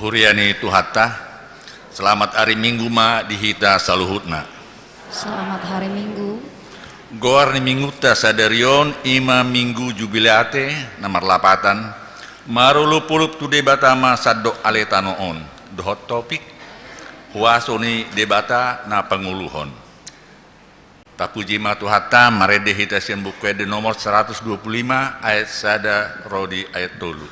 Huriani Tuhatta, selamat hari Minggu ma dihita saluhutna. Selamat hari Minggu. Goar ni minggu ta sadarion ima minggu jubileate nomor lapatan marulu pulup tu debata ma saddo aletanoon dohot topik huaso ni debata na penguluhon. Tapuji ma Tuhatta marede hita sembukwede nomor 125 ayat sada rodi ayat tolu.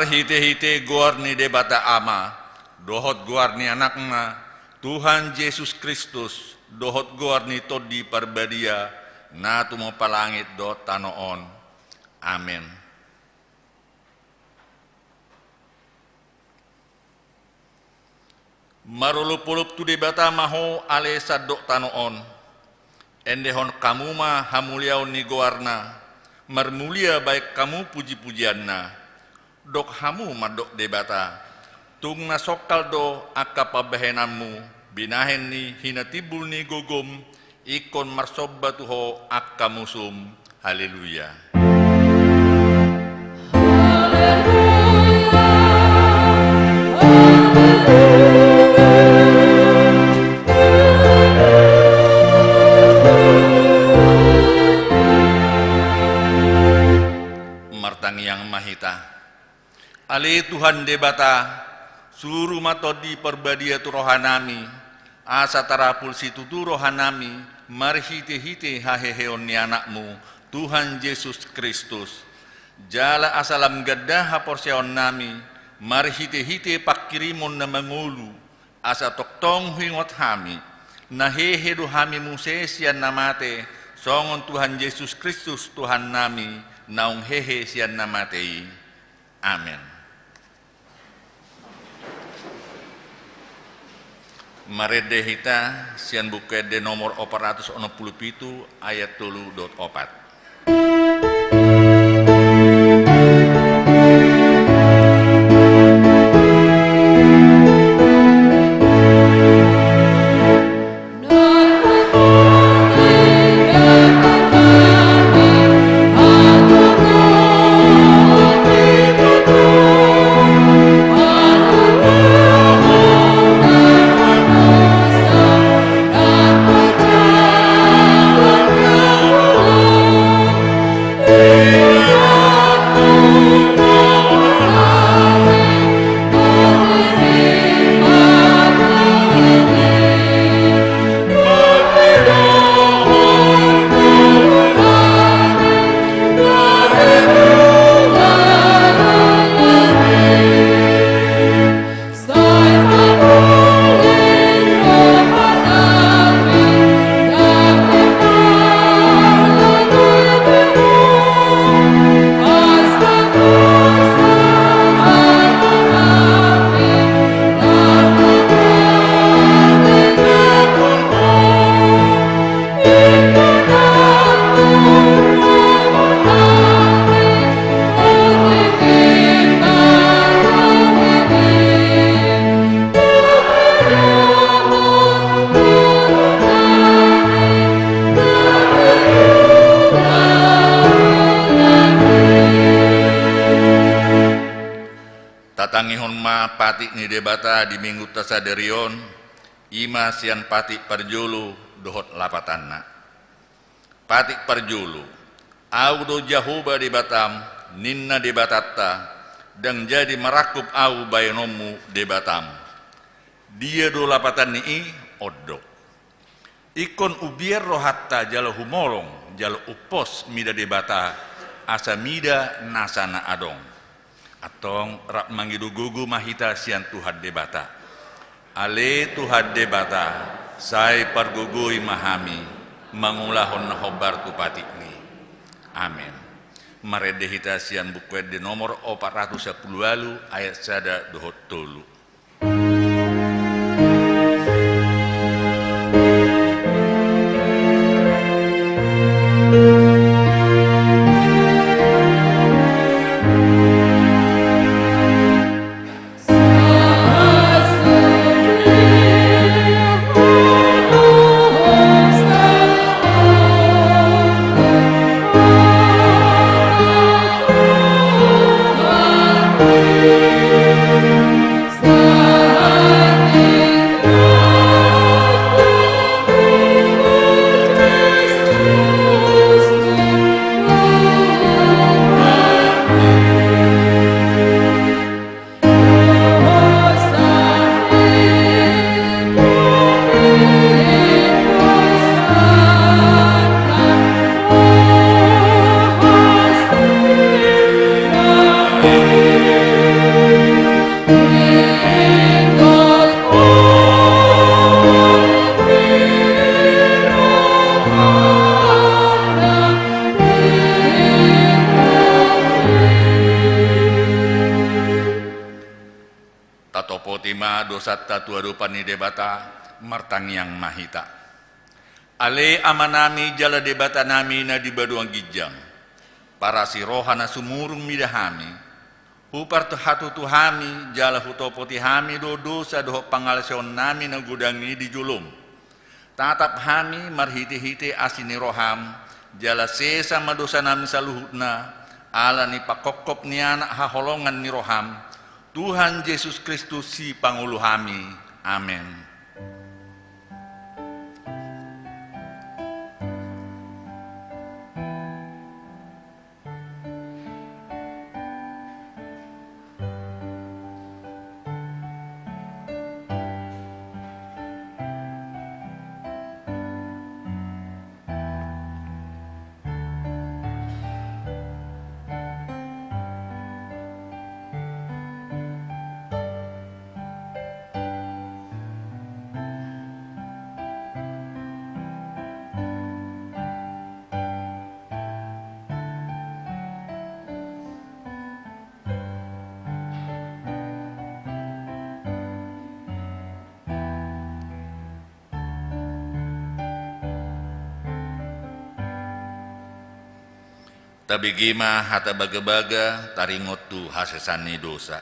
Hite-hite goar ni debata ama, dohot goar ni anakna, Tuhan Yesus Kristus, dohot goar ni todi parbadia, na tumo palangit do tanoon. Amen. Marulupulup tu debata maho ale sadok tanoon, endehon kamu ma hamuliau ni goarna, marmulia baik kamu puji-pujianna, dok hamu madok debata tung nasokal do akka pabahenanmu binahen ni hinatibul ni gogom ikon marsobba tuho akka musum. Haleluya. Martang yang mahita Ale Tuhan debata suruh matodi perbadia tu rohanami asa tarapul situ tu rohanami marhite-hite haheheon ni anakmu Tuhan Yesus Kristus jala asalam gaddah haporseon nami marhite-hite pakirimun na mangulu asa toktong huingot hami nahehe dohami Muse sian namate, songon Tuhan Yesus Kristus Tuhan nami, naung hehe sian namatei. Amin. Marede hita sian bukede nomor 467 ayat 3.4. Tatangihon ma patik ni debata di minggu tasaderion, ima sian patik parjulu dohot lapatanna. Patik parjulu, au do jahuba debatam, ninna debatatta, dan jadi merakup au bayanomu debatam. Dia do lapatan ni oddo. Ikon ubiar rohatta jalo humolong, jalo upos mida debata, asa mida nasana adong. Atong rak mangidu gugu mahita sian Tuhan debata. Ale Tuhan debata, sai pargugui mahami, mangulahon hobar tupati ni. Amin. Marede hita sian bukwed di nomor 410 lalu ayat sada dohot tolu. Dosatta tua rupani debata martang yang mahita. Ale amanami jala debata nami na di baduang gijang. Para si rohana sumurung midahami. Hupar hatu tuhami jala hutopoti hami do dosa doho pangalasion nami na gudangi di julum. Tatap hami marhiti-hiti asini roham jala sesa madosa nami saluhutna ala ni pakokop ni anak haholongan ni roham. Tuhan Yesus Kristus si pangulu kami. Amin. tabigima hata baga-baga taringotu hasesani dosa.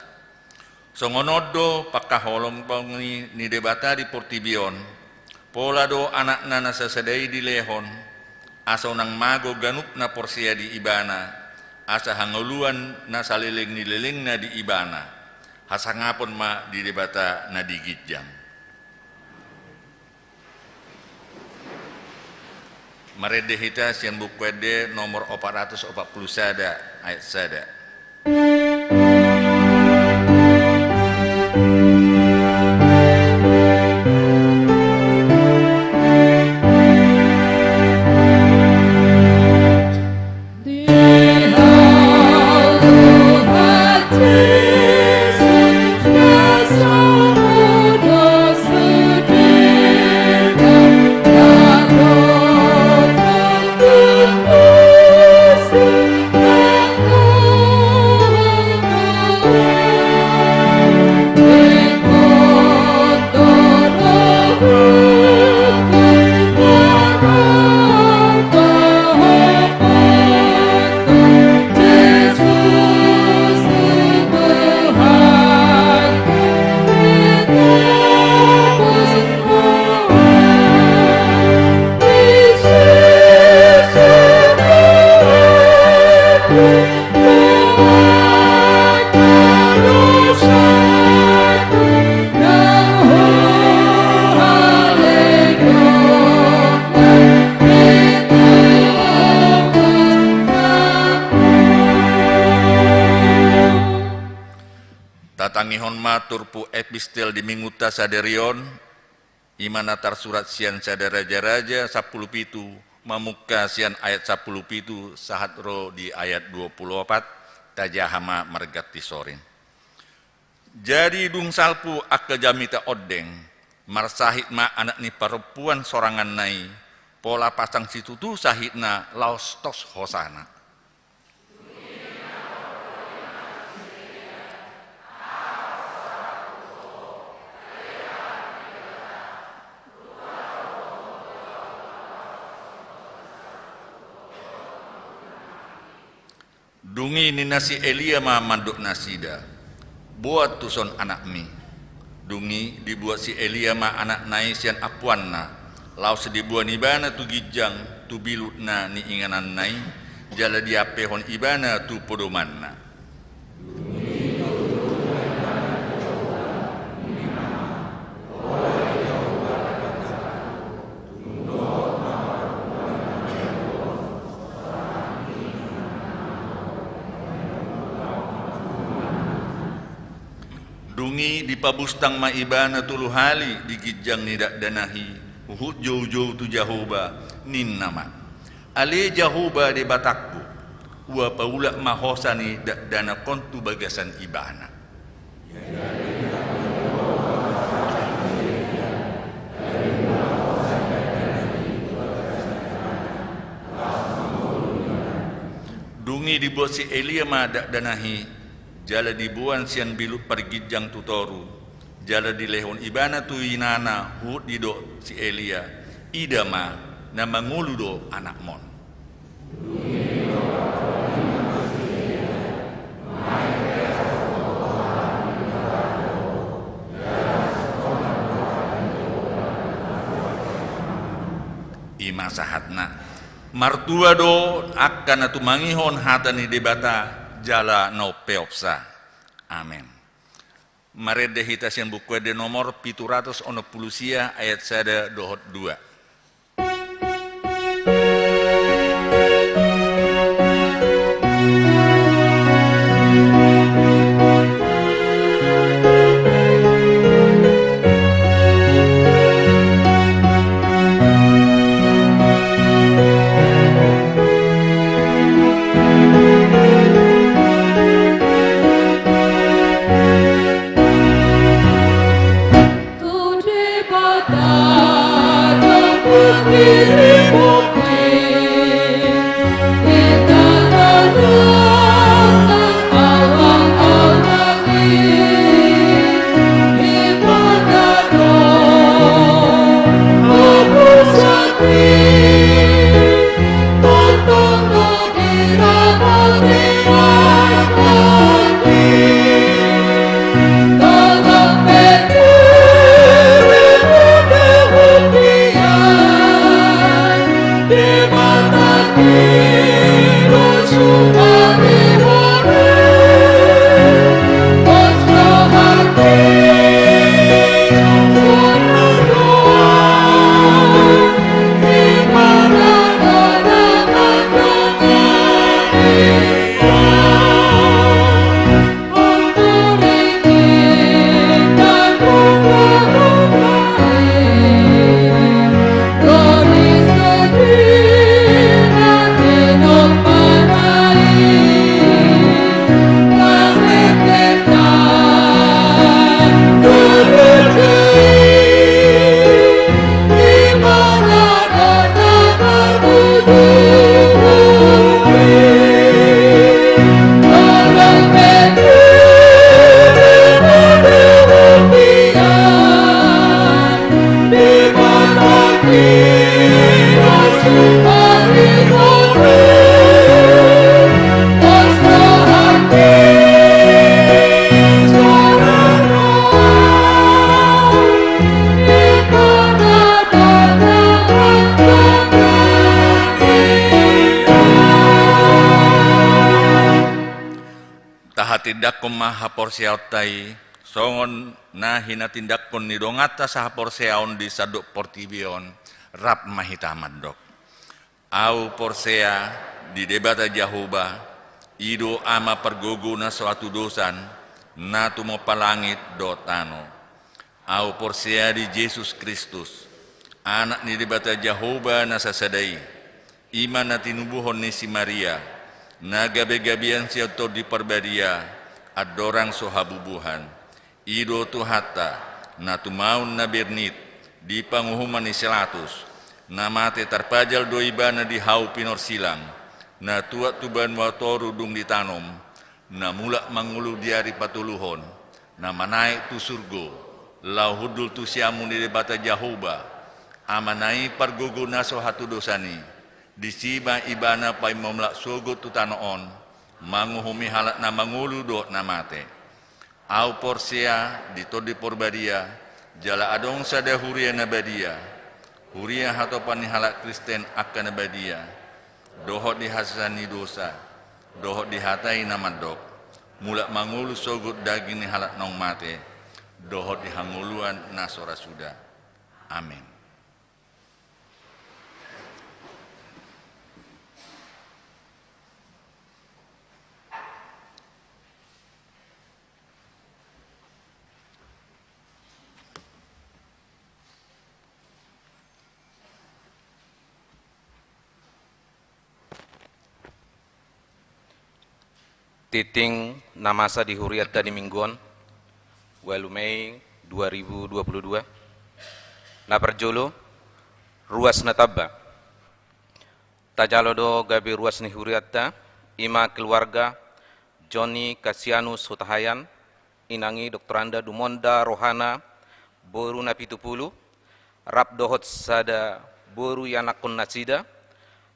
Songonodo pakaholong pangi ni debata di Portibion, pola do anak nana sesedai di lehon, asa nang mago ganup na porsia di ibana, asa hangoluan na saliling nililing na di ibana, hasangapon ma di debata na di gijang. Maredehita sian bukwede nomor 440 sada ayat sada. Tatangihon matur pu epistel di minguta saderion, imanatar surat sian sadara raja 10 pitu, mamuka sian ayat 10 pitu, sahat ro di ayat 24, tajahama mergati sorin. Jadi dung salpu akka jamita odeng, marsahit ma anak ni perempuan sorangan nai, pola pasang situ tu sahitna laos tos hosana. Dungi ni nasi Elia ma manduk nasida, buat tuson anak mi. Dungi dibuat si Elia ma anak nai sian apuanna, laos dibuat ibana tu gijang tu bilutna ni inganan nai, jala diapehon ibana tu podomanna. Dungi di pabustang maibana tulu hali di gijang nidak danahi uhut jauh-jauh tu jahoba nin nama ale jahoba di batakku wa paula mahosani dak dana kontu bagasan ibana. Dungi dibuat si Elia ma dak danahi jala dibuan sian bilut pergijang tutoru, jala dilehon ibana tu inana hut dido si Elia, idama na manguludo anak mon. Ima sahatna, martua do akan atu mangihon hatani debata, jala no peopsa. Amin. Marede hita sian buku de nomor 710 sia ayat sada dohot 2. Tujuh kota tindakkon maha porsiautai songon na hina tindakkon ni dongata saha porseaon di sadok portibion rap mahitaman dok. Au porsea di debata Jahoba ido ama pergogo na suatu dosan na tumo palangit dotano. Au porsea di Yesus Kristus anak ni debata Jahoba na sasadai iman na tinubuhon ni si Maria na gabe-gabian siya to di perbadia adorang sohabubuhan ido tuhata na tumaun na bernit di panguhuman ni selatus na mate terpajal doiba na di hau pinor silang na tuat tuban watoru dung ditanom na mulak mangulu diari patuluhon na manaik tu surgo lau hudul tu siamu di debata Jahoba amanai pargogo na sohatu dosani di siba ibana pai momlak sogo tu tanoon manguhumi halak na mangulu do na mate au porsea di todi porbadia jala adong sada huria na badia huria hatopan ni halak Kristen akan na badia dohot di hasani dosa dohot di hatai na mandok mulak mangulu sogo daging ni halak nong mate dohot di hanguluan na sora suda. Amin. Titing namasa di huriat tadi mingguan walu Mei 2022 na perjolo ruas na tabba tajalodo gabi ruas ni huriat ta ima keluarga Johnny Kasianus Hutahayan inangi Dr. Anda Dumonda Rohana boru na 70 rap dohot sada boru yanakun nasida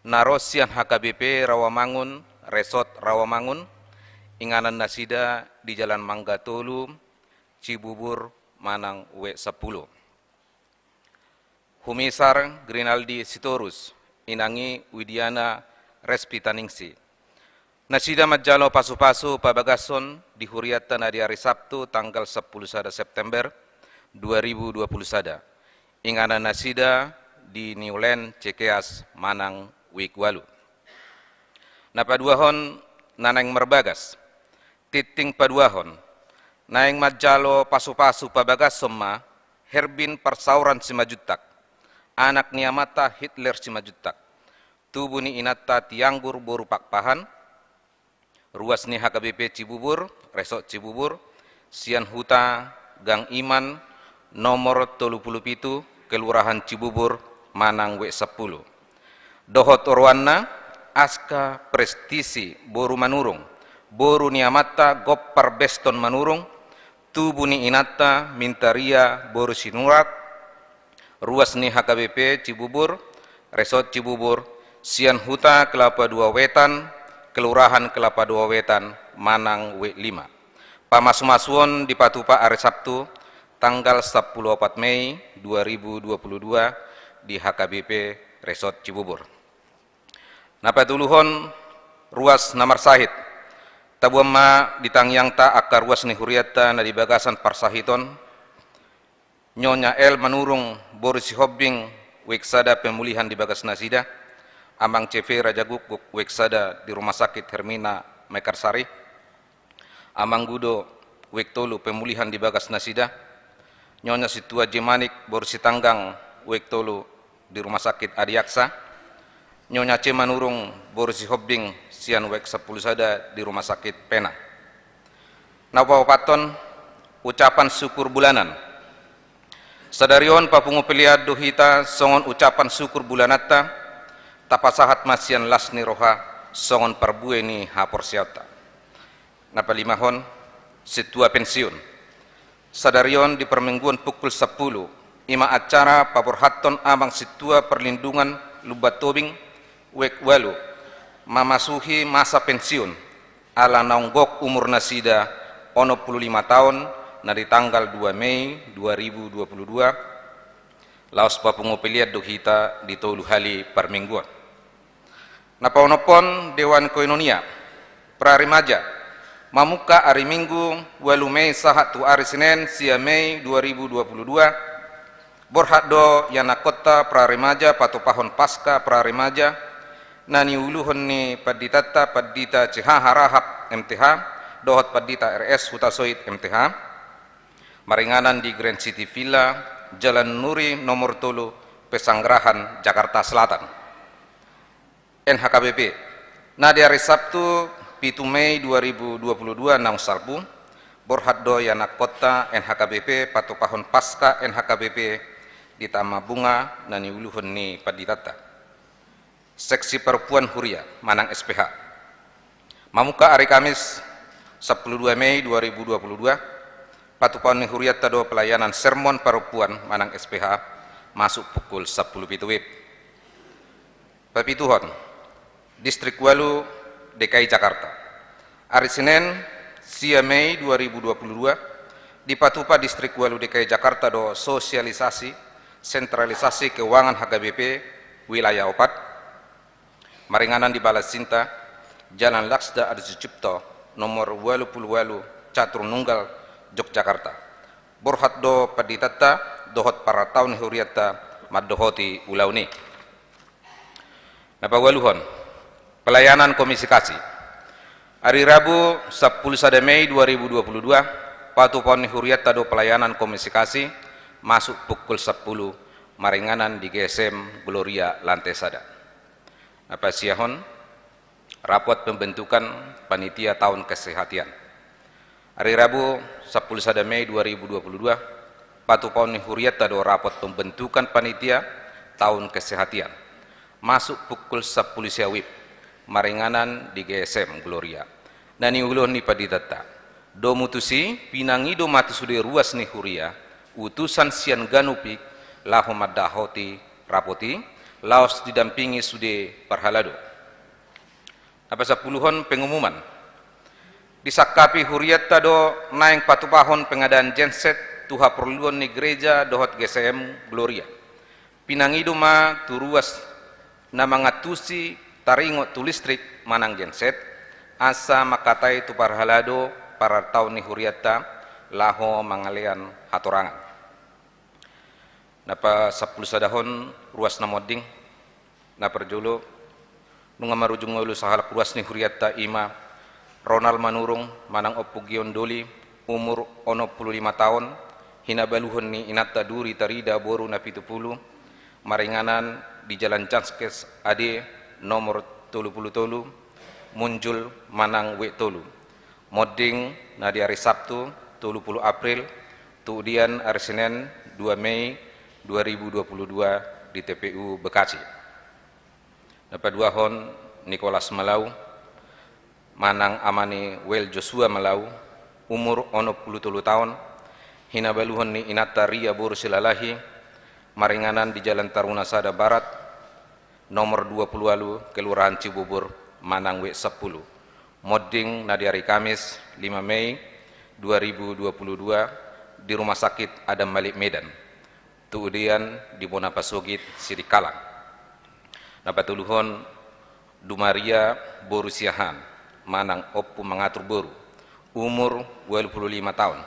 narosian HKBP Rawamangun Resort Rawamangun inganan nasida di Jalan Mangga Tolu, Cibubur, Manang W10. Humisar Grinaldi Sitorus, inangi Widiana Respitaningsi. Nasida majalo pasu-pasu pabagason di huriatan di hari Sabtu tanggal 10 September 2020 sada. Inganan nasida di Niulen Cekeas Manang Wikwalu. Napaduahon nanang merbagas. Titing paduahon, naeng majalo pasu-pasu pabagas soma, Herbin Persauran Simajutak, anak niamata Hitler Simajutak, tubuh ni inata tianggur boru pakpahan, ruas ni HKBP Cibubur, Resort Cibubur, Sian Huta, Gang Iman, nomor 37, Kelurahan Cibubur, Manang W10. Dohot Orwana, Aska Prestisi, Boru Manurung, boru niamata Goppar Beston Manurung, tubuh ni inata Mintaria boru Sinurat, ruas ni HKBP Cibubur, Resort Cibubur, Sian Huta Kelapa Dua Wetan, Kelurahan Kelapa Dua Wetan, Manang W5. Pamasumasuon di Patupa hari Sabtu, tanggal 14 Mei 2022 di HKBP Resort Cibubur. Napatuluhon ruas Namar Sahid, tabuama ditangyang ta akar ruas ni huriata na di bagasan parsahiton, Nyonya El Manurung Boris Hobbing weksada pemulihan di bagas nasida, Amang CV Raja Guguk weksada di Rumah Sakit Hermina Mekarsari, Amang Gudo wektolu pemulihan di bagas nasida, Nyonya Situa Jemanik Boris Tanggang wektolu di Rumah Sakit Adiaksa, Nyonya C Manurung Boris Hobbing sian wek 10 sada di Rumah Sakit Pena. Nawapaton ucapan syukur bulanan. Sadarion papungu peliad dohita songon ucapan syukur bulanata tapasahat masian lasni roha songon parbue ni hapor siata. Napalimahon situa pensiun. Sadarion di permingguan pukul 10 ima acara paporhaton amang situa perlindungan lubat tobing wek walu mamasuhi masa pensiun ala naunggok umur nasida 65 tahun na di tanggal 2 Mei 2022 laos papungu peliat dohita di tolu hali permingguan. Napaunopon Dewan Koinonia Prarimaja Mamuka hari Minggu 8 Mei sahatu hari Senin sia Mei 2022 borhaddo yana kota praremaja patopahon pasca praremaja nani uluhon ni paditata padita CH harahap MTH dohot padita RS Hutasoit MTH maringanan di Grand City Villa Jalan Nuri nomor 3 Pesanggerahan Jakarta Selatan NHKBP nah di hari Sabtu 7 Mei 2022 nang sarbu borhaddo yana kota NHKBP patopahon pasca NHKBP di Tama Bunga nani uluhun ni paditata seksi perempuan Huria Manang SPH mamuka hari Kamis 12 Mei 2022 patupahon ni Huria tado pelayanan sermon perempuan Manang SPH masuk pukul 10 WIB Papituhon Distrik Walu DKI Jakarta hari Senin sia Mei 2022 di Patupa Distrik Walu DKI Jakarta do sosialisasi sentralisasi keuangan HKBP wilayah opat maringanan di Balas Sinta Jalan Laksda Adi Sucipto nomor 88 Catur Nunggal Yogyakarta borhaddo paditata dohot para tahun huriata maddohoti ulauni napawaluhon pelayanan komisi kasih hari Rabu 10 Mei 2022 patupahon huriata do pelayanan komisi kasih masuk pukul 10 maringanan di GSM Gloria Lantai Sada apa siahon rapot pembentukan panitia tahun kesehatan hari Rabu 10 Mei 2022 patupahon huriat tado rapot pembentukan panitia tahun kesehatan masuk pukul 10 siawib maringanan di GSM Gloria nani ulun ni paditata do mutusi pinangido matu sude ruas ni huria utusan sian ganupik lahu maddahoti rapoti laos didampingi sude parhalado apa sepuluhon pengumuman disakapi huriat tado naing patupahon pengadaan genset tuha perluan ni gereja dohot GSM Gloria pinangido ma turuas namangatusi taringot tu listrik manang genset asa makatai tu parhalado para tahun ni huriata laho mangalian hatorangan napa 10 sadahon ruas namoding na perjolo nunga marujung ngulu sahalak ruas ni huriata ima Ronald Manurung manang opugion doli umur 55 tahun hinabaluhon ni inata duri tarida boru na 70 maringanan di Jalan Janskes AD nomor 33 muncul manang wek tolu moding na di hari Sabtu 30 April tudian hari Senin 2 Mei 2022 di TPU Bekasi dapat dua hon Nicholas Malau manang amani Wel Joshua Malau umur 63 tahun hinabaluhon ni inata ria boru silalahi maringanan di Jalan Taruna Sada Barat nomor 20 Kelurahan Cibubur Manang W10 moding na di hari Kamis 5 Mei 2022 di Rumah Sakit Adam Malik Medan tuudian di Bonapasogit Sidikalang napatuluhon Dumaria Boru Siahan manang oppu mengatur boru umur 25 tahun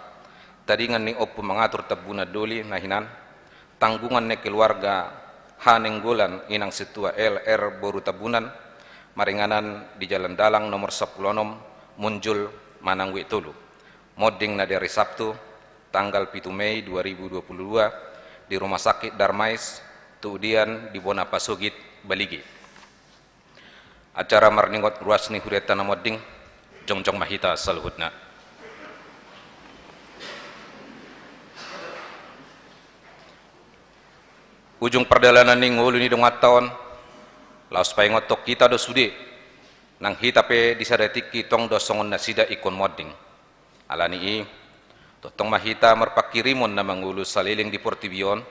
tadingan ni oppu mengatur tabuna doli nahinan tanggungan ne keluarga Hanenggolan inang setua LR boru tabunan maringanan di Jalan Dalang nomor 10 muncul manang wek tolu moding na dari Sabtu tanggal 7 Mei 2022 di Rumah Sakit Darmais tuudian di Bonapasogit Baligi acara marningot ruas ni huriata na moding jongjong mahita saluhutna ujung perjalanan ning ngulu ni dong tahun laos paingotok kita do sude nang hitape disadetik kitong do songon nasida ikon moding alani i totong mahita merpakirimun na mangulu saliling di Portibion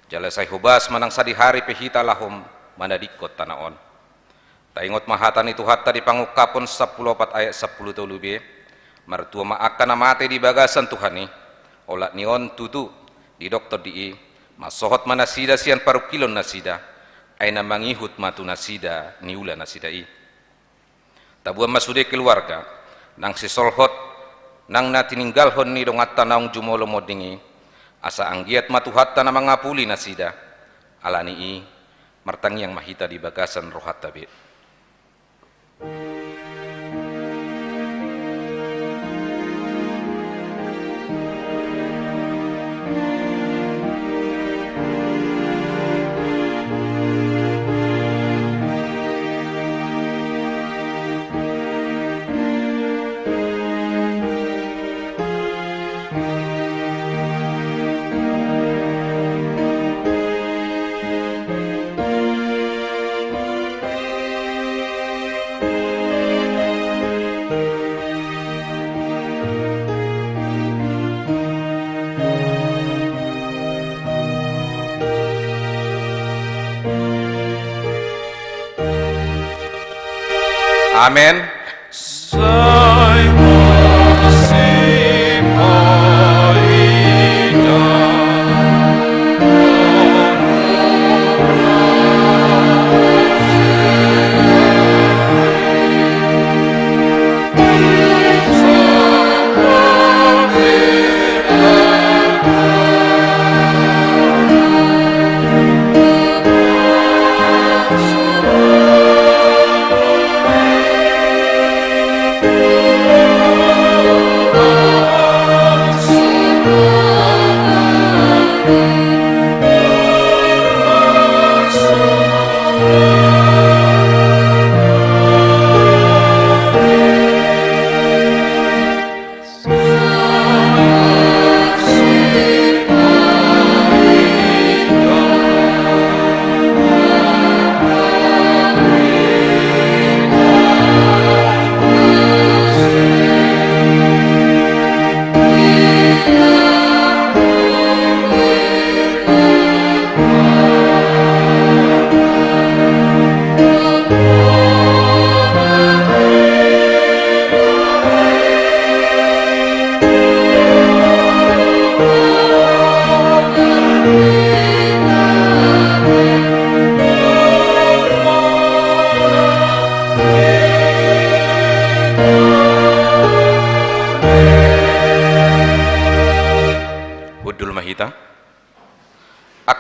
jalasay hubas manang sadi hari pehita lahom manadikot tanaon taingot mahatan itu hatta di pangukapon 10 ayat 10 tolube martua maakan namate di bagasan Tuhani olat nion tutu di dokter di masohot manasida sian paru kilon nasida aina mangihut matu nasida niula nasida i tabuan masude keluarga nang sisolhot nang natininggalhon ni dongatta naung jumolo modingi asa anggiat matuhatta na mangapuli nasida alani i martangi yang mahita di bagasan rohat tabi. Amin.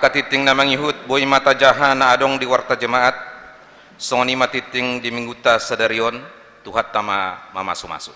Akatiting na mangihut boy mata jaha na adong di warta jemaat songoni matiting di mingguta sadarion tuhat tama mamasu-masu.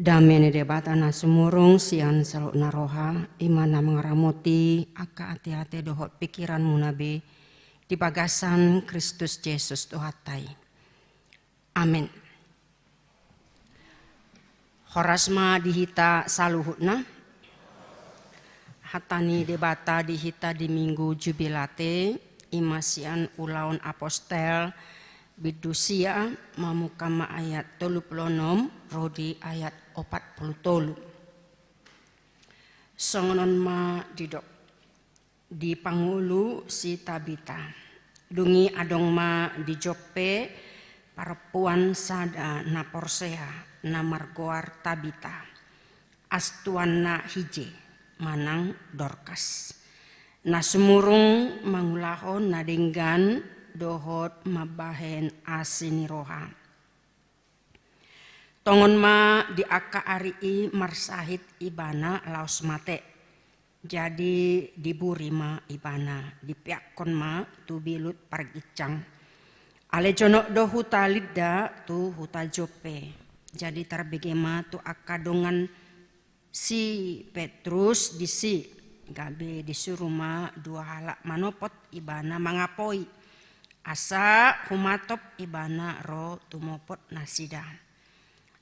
Damene debata na sumurung sian saluk naroha imana mengaramoti aka hati-hati dohot pikiran munabe di bagasan Kristus Yesus dohatai. Amin. Horasma dihita saluhutna hatani debata dihita di minggu jubilate imasian ulaun apostel bidusia mamukama ayat 36 rodi ayat 40. Songonon ma didok di pangulu si Tabita dungi adong ma di Joppe perempuan sada na Porsea na margoar Tabita astuan na hije manang Dorkas na sumurung mangulahon na denggan dohot mabahen asiniroha. Tongon ma di aka arii marsahit ibana laos mate. Jadi diburi ma ibana dipiakon ma tu bilut pargicang. Ale jonok do huta lidda tu huta Joppe. Jadi terbege ma tu aka dongan si Petrus disi gabe disuruh ma dua halak manopot ibana mangapoi. Asa humatop ibana ro tumopot nasida.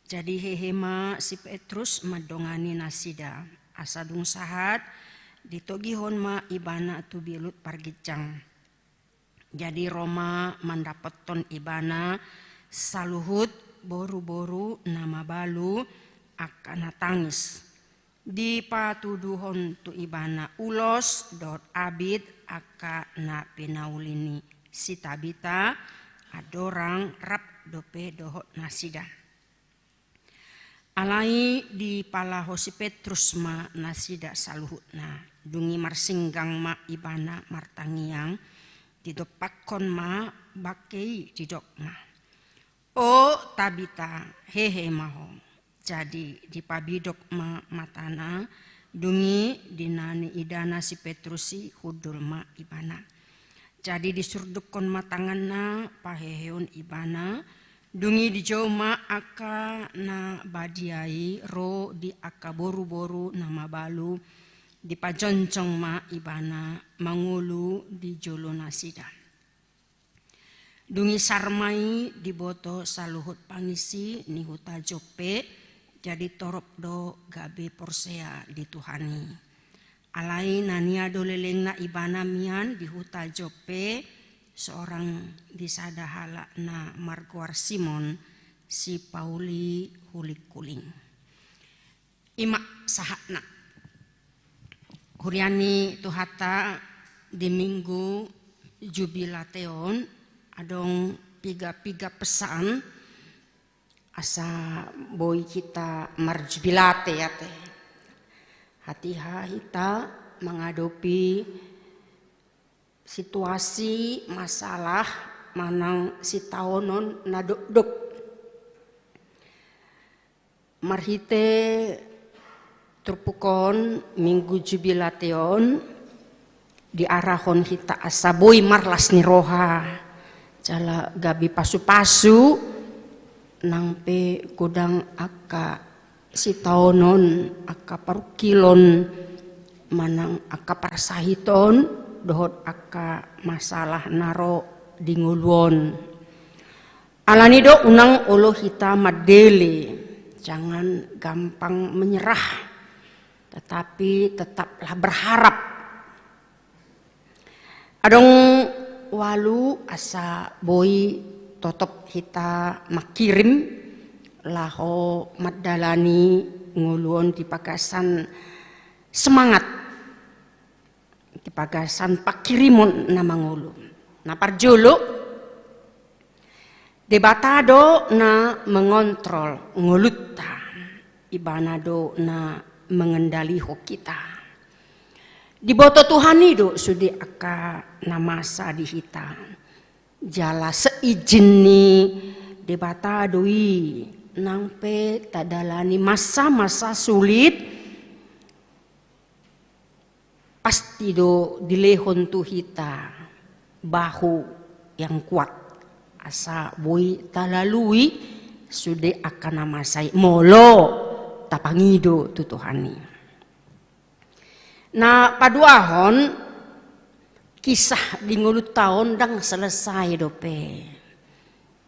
Jadi hehema si Petrus madongani nasida. Asa dung sahat ditogihon ma ibana tu bilut pargicang. Jadi Roma mandapeton ibana saluhut boru-boru nama balu akan tangis. Di patuduhon tu ibana ulos dot abid aka na pinaulini. Si Tabita adorang rap dope dohot nasida. Alai di palaho si Petrus ma nasida saluhutna. Dungi marsinggang ma ibana martangiang. Didopakon ma bakei didok ma. O Tabita hehe maho. Jadi di pabidok ma matana. Dungi dinani idana si Petrusi hudul ma ibana. Jadi disurdukon matanganna paheheun ibana dungi dijauh ma aka na badiai ro di aka boru-boru nama balu di pajoncong ma ibana mangulu di jolo nasida. Dungi sarmai di boto saluhut pangisi ni huta Joppe jadi torop do gabe Porsea di Tuhani. Alai nania doleleng na ibana mian di huta Joppe seorang disada hala na margoar Simon si Pauli hulik kuling. Ima sahatna huriani tuhata di minggu jubilateon adong piga-piga pesan asa boy kita marjubilate ya teh. Hati-hati kita menghadapi situasi masalah manang si taonon nadok-dok. Marhite terpukon minggu jubilateon diarahon kita asaboi marlas ni roha. Jala gabi pasu-pasu nangpe kudang aka si taonon aka parukilon manang aka parsahiton dohot aka masalah naro di nguluon. Alani do unang olo hita madele jangan gampang menyerah tetapi tetaplah berharap. Adong walu asa boy totop hita makirim laho madalani nguluon di pagasan semangat di pagasan pakirimon nama ngulu na parjolo debatado na mengontrol ngulutta ibanado na mengendali ho kita di boto Tuhan itu sudi aka namasa dihita jala seizin ni debatadoi nangpe tadalani masa-masa sulit pasti do dilehon tu hita bahu yang kuat asa boy talalui sude akan namasai molo tapangido tu Tuhani. Nah paduahon kisah di ngulut tahun dang selesai dope.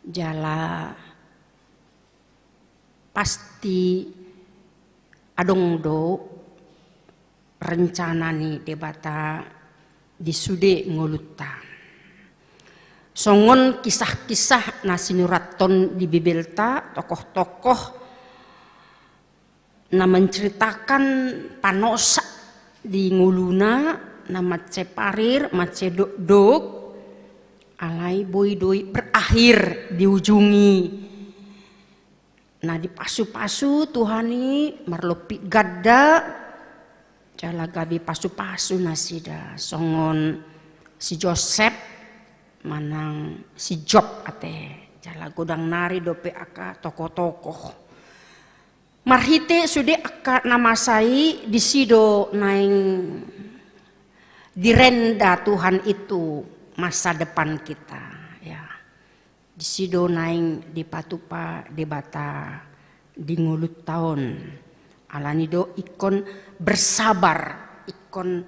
Jala pasti adong do rencana ni debata disude nguluta. Songon kisah-kisah na sinuraton di Bibelta, tokoh-tokoh na menceritakan panosa di nguluna na mace parir, mace dok, alai boy doi berakhir diujungi. Nah di pasu-pasu Tuhani marlopi gadda jala gabi pasu-pasu nasida songon si Joseph manang si Job ate jala godang nari dope aka tokoh-tokoh marhite sude aka namasai disido naing direnda Tuhan itu masa depan kita ya disido naing dipatupa debata di ngulut tahun alanido ikon bersabar ikon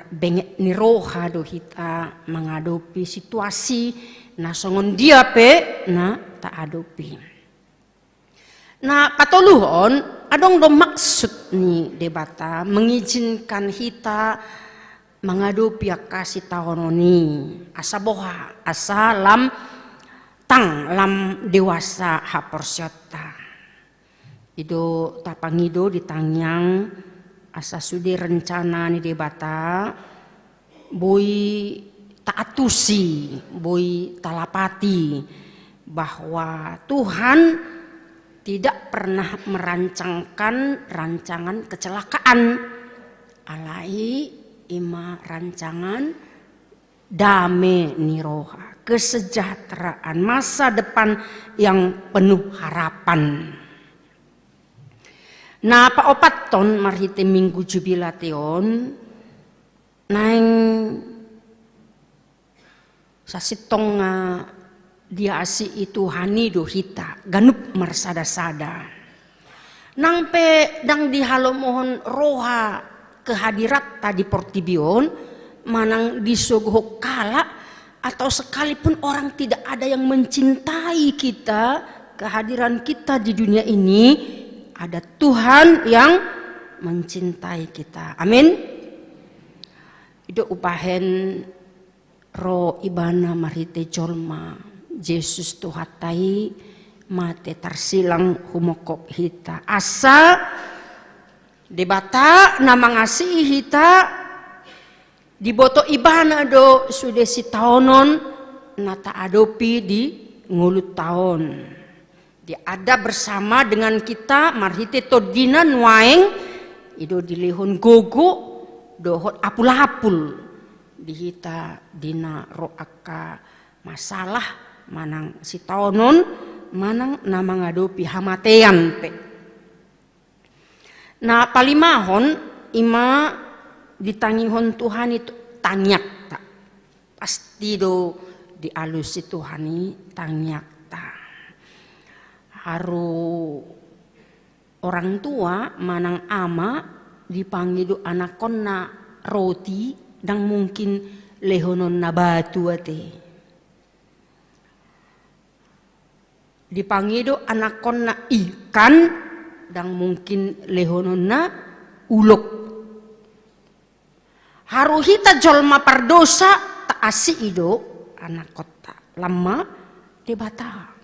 bengek niroha do hita menghadapi situasi na songon dia pe na tak adopi. Nah patoluhon adong do maksud ni debata mengizinkan hita menghadapi kasih tahunoni asa boha asa lam tang lam dewasa haporsyota. Ido tapangido ditangyang asa sudi rencana ni debata boy taatusi boy talapati bahwa Tuhan tidak pernah merancangkan rancangan kecelakaan alai ima rancangan dame niroha kesejahteraan masa depan yang penuh harapan. Nah paopat ton marhite minggu jubilation naing sasitong dia asi itu hani do hita ganup marsada-sada. Nang pe dang dihalo mohon roha kehadirat tadi portibion manang disogoh kala atau sekalipun orang tidak ada yang mencintai kita kehadiran kita di dunia ini. Ada Tuhan yang mencintai kita. Amin. Itu upahen ro ibana marite jolma. Yesus tuhatai mate tarsilang humokop hita. Asa debata nama ngasihi hita diboto ibana do sudah si taonon nata adopi di ngulut tahun. Dia ada bersama dengan kita marhite todinan waeng ido dilihun gogo dohot apul-apul dihita dina roaka masalah manang si taonon manang nama ngadopi hamatean pe. Nah palimahon ima ditangihon Tuhan itu tanyak tak pasti do dialusi Tuhani tanyak tak. Haru orang tua manang ama dipanggil anakonna roti dan mungkin lehonon na batu ate. Dipanggil anakonna ikan dan mungkin lehonon na ulok. Haru hita jolma pardosa tak asi ido anak kota lama debata.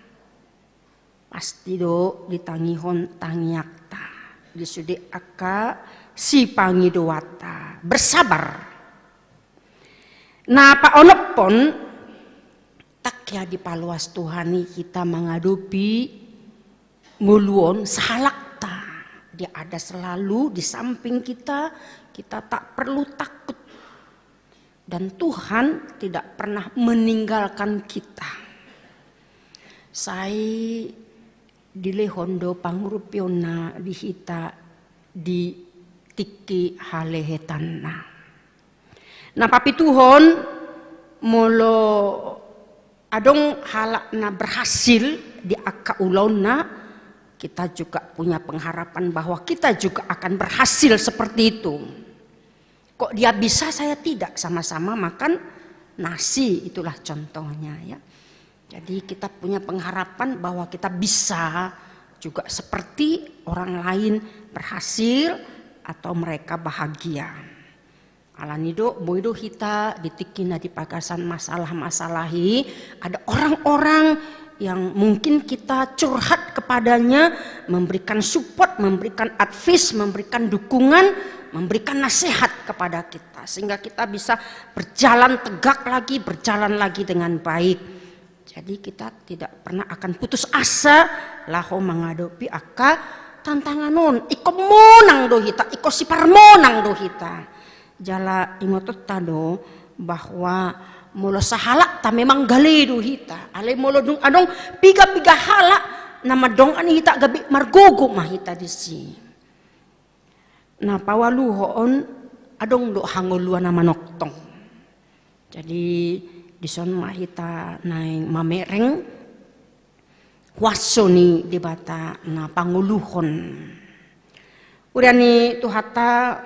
Pasti do ditangihon tangyakta disude aka si pangidowata bersabar. Nah pa onopon tak ya di paluas Tuhani kita menghadapi nguluon sahalakta dia ada selalu di samping kita tak perlu takut dan Tuhan tidak pernah meninggalkan kita. Saya dilehondo pangurupiona dihita di tiki halehetanna. Nah papi Tuhon molo adong halak na berhasil di aka ulona kita juga punya pengharapan bahwa kita juga akan berhasil seperti itu. Kok dia bisa, saya tidak? Sama-sama makan nasi, itulah contohnya ya. Jadi kita punya pengharapan bahwa kita bisa juga seperti orang lain berhasil atau mereka bahagia. Alanido boido kita ditikina di pagasan masalah-masalahi, ada orang-orang yang mungkin kita curhat kepadanya, memberikan support, memberikan advice, memberikan dukungan, memberikan nasihat kepada kita sehingga kita bisa berjalan tegak lagi, berjalan lagi dengan baik. Jadi kita tidak pernah akan putus asa laho menghadapi aka tantangan non. Iko monang do hita, iko sipar monang do hita. Jala ingotot tado bahwa molo sahala ta memang gale do hita. Ale molo dung adong piga-piga hala nama dong ani hita gabi margogo mah hita disi. Nah pawaluhoon adong do hangolua nama noktong. Jadi dison mahita naing mamereng wasoni di bata na panguluhon. Uriani tuhata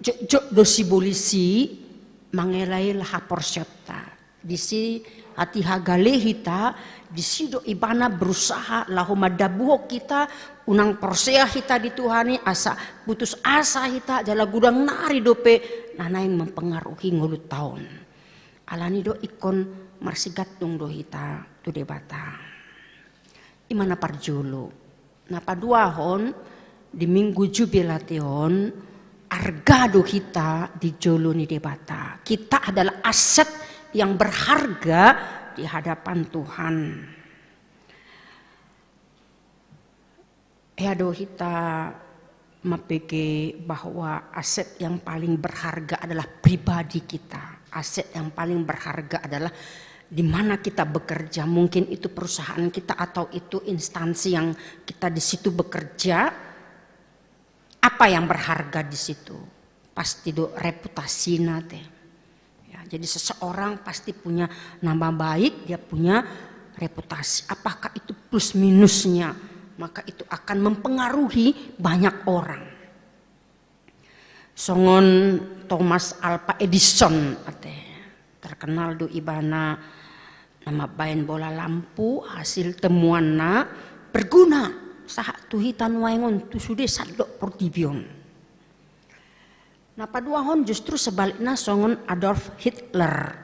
jok dosi bolisi mangelai laha porsyota. Disi hati hagale hita disi do ibana berusaha lahu madabuho kita unang porsea hita dituhani asa putus asa hita jala gudang nari dope nanaing mempengaruhi ngulut tahun. Alani do ikon marsigatung do hita tu debata. Imana parjolo. Na paduahon di minggu jubilation arga do hita di jolo ni debata. Kita adalah aset yang berharga di hadapan Tuhan. Do hita mapeke bahwa aset yang paling berharga adalah pribadi kita. Aset yang paling berharga adalah di mana kita bekerja, mungkin itu perusahaan kita atau itu instansi yang kita di situ bekerja. Apa yang berharga di situ? Pasti do reputasi nate. Ya, jadi seseorang pasti punya nama baik, dia punya reputasi. Apakah itu plus minusnya? Maka itu akan mempengaruhi banyak orang. Songon Thomas Alva Edison terkenal do ibana nama bain bola lampu hasil temuanna berguna saha tuhitan waingon tu sude sadok portibion. Nah paduahon justru sebaliknya songon Adolf Hitler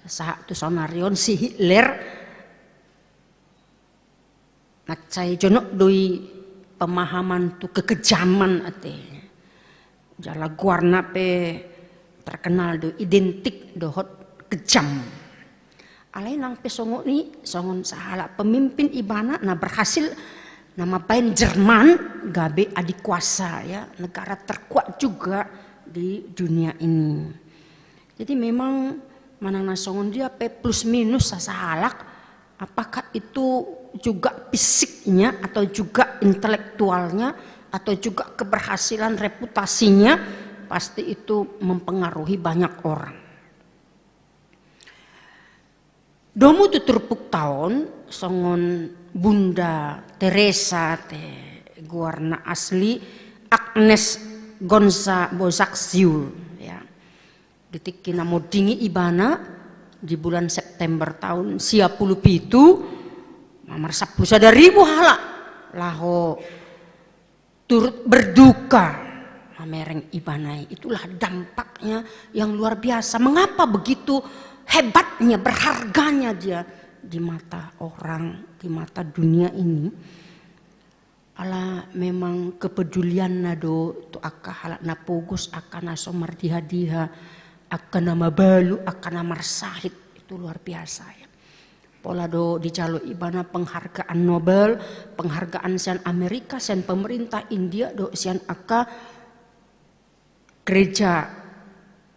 saha tu sonarion si Hitler macai jonok doi pemahaman tu kekejaman ate. Jala guarna pe terkenal do identik dohot kejam. Alai nang pe songo ni songon sahala pemimpin ibana na berhasil nama pain Jerman gabe adikuasa ya negara terkuat juga di dunia ini. Jadi memang manana songon dia pe plus minus sasahalak apakah itu juga fisiknya atau juga intelektualnya atau juga keberhasilan reputasinya pasti itu mempengaruhi banyak orang. Domu tuturpuk tahun songon Bunda Teresa te guarna asli Agnes Gonza Bozaksiul ya. Ditikina modingi ibana di bulan September tahun 97 mamar 10 ribu hala laho turut berduka mamereng ibanai. Itulah dampaknya yang luar biasa. Mengapa begitu hebatnya, berharganya dia di mata orang, di mata dunia ini. Ala memang kepedulian nado tu akka halak na pogus akan somar diha akan nama balu akan nama sahid itu luar biasa ya. Pola do di jalo ibana penghargaan Nobel, penghargaan sian Amerika, sian pemerintah India do sian aka gereja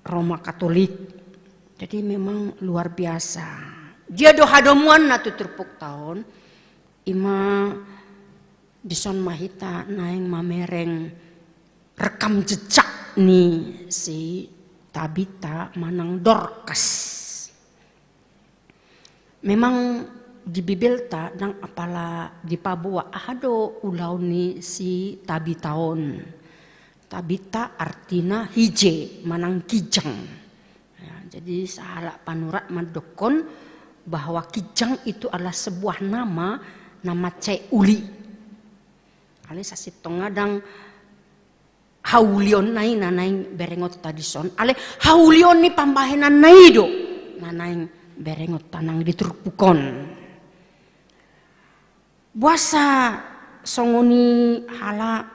Roma Katolik. Jadi memang luar biasa. Dia do hadomuan na tuturpuk tahun ima dison mahita naing mamereng rekam jejak nih si Tabita manang Dorcas. Memang di Bibelta dang apala di Papua ado ulau ni si Tabitaon. Tabita artina hije manang kijang. Ya, jadi sahala panurak madokon bahwa kijang itu adalah sebuah nama cai uli. Ale sasitonga dang haulion nai nanaing berengot tadison. Ale haulion ni pambahenan nai do nanaing berengot tanang diturpukon. Buasa songoni hala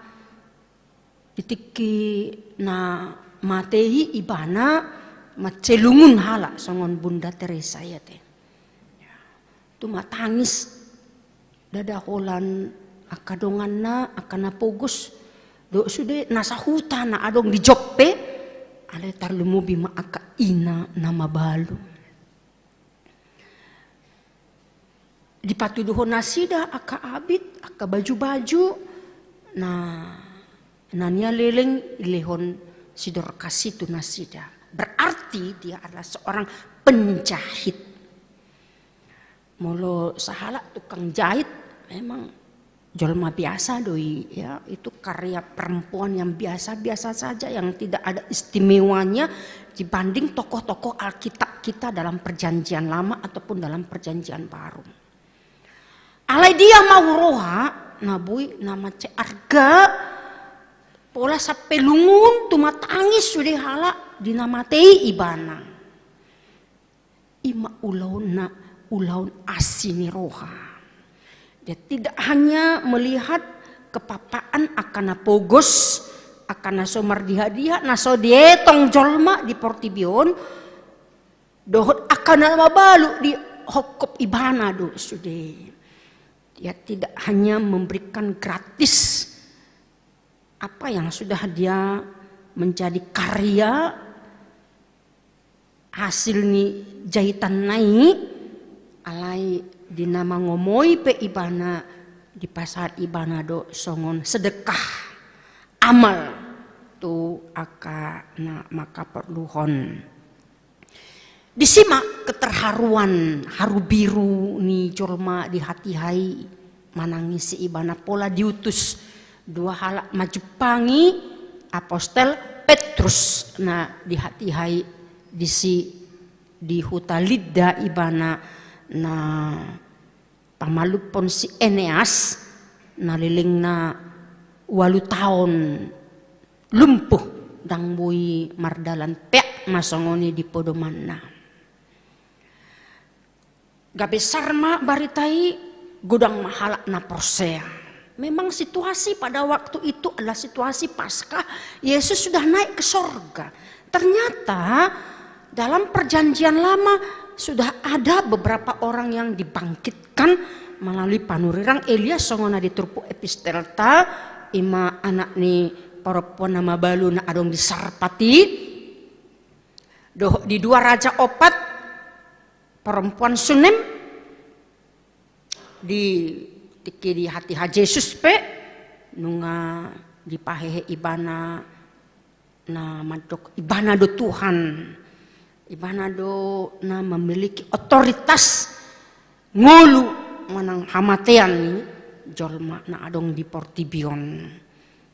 ditiki na matehi ibana macelungun hala songon Bunda Teresa ya teh. Tu matangis dadaholan akadonganna akana pogus do sude nasa hutan na adong di joppe ale tarlumu bima aka ina nama balu. Di patuduhon nasida aka abit aka baju-baju nania leleng ilehon sidor kasih tu nasida. Berarti dia adalah seorang penjahit. Molo sahala tukang jahit memang jolma biasa doi ya, itu karya perempuan yang biasa-biasa saja yang tidak ada istimewanya dibanding tokoh-tokoh Alkitab kita dalam perjanjian lama ataupun dalam perjanjian baru. Alai dia mau roha nabui nama ce arga pola sapelungun tu matangis sudah hala dinamatei ibana ima ulaun asini roha. Dia tidak hanya melihat kepapaan akana pogos akana somar dihadia naso dietong jolma di portibion dohot akana mabalu di hokop ibana do sudah. Dia tidak hanya memberikan gratis apa yang sudah dia menjadi karya hasil ni jahitan naik alai dinama ngomoi pe ibana di pasar ibana do songon sedekah amal tu aka na maka perluhon. Disimak keterharuan haru biru ni jolma di hati hai manangisi ibana pola diutus dua halak majepangi apostel Petrus na di hati hai di huta Lida ibana na pamalupon si Eneas na liling na 8 tahun lumpuh dang bui mardalan pek masongoni di podomanna. Gabe sarma baritai gudang mahala na Persea. Memang situasi pada waktu itu adalah situasi Paskah. Yesus sudah naik ke sorga. Ternyata dalam perjanjian lama sudah ada beberapa orang yang dibangkitkan melalui panurirang Elia songona di turpu epistelta ima anak ni perempuan nama balu na adong di Sarpati. Di 2 Raja 4 perempuan Sunem di hati Yesus pe nunga di pahehe ibana na madok ibana do Tuhan ibana do na memiliki otoritas ngulu manang hamatean ni jolma na adong di Portibion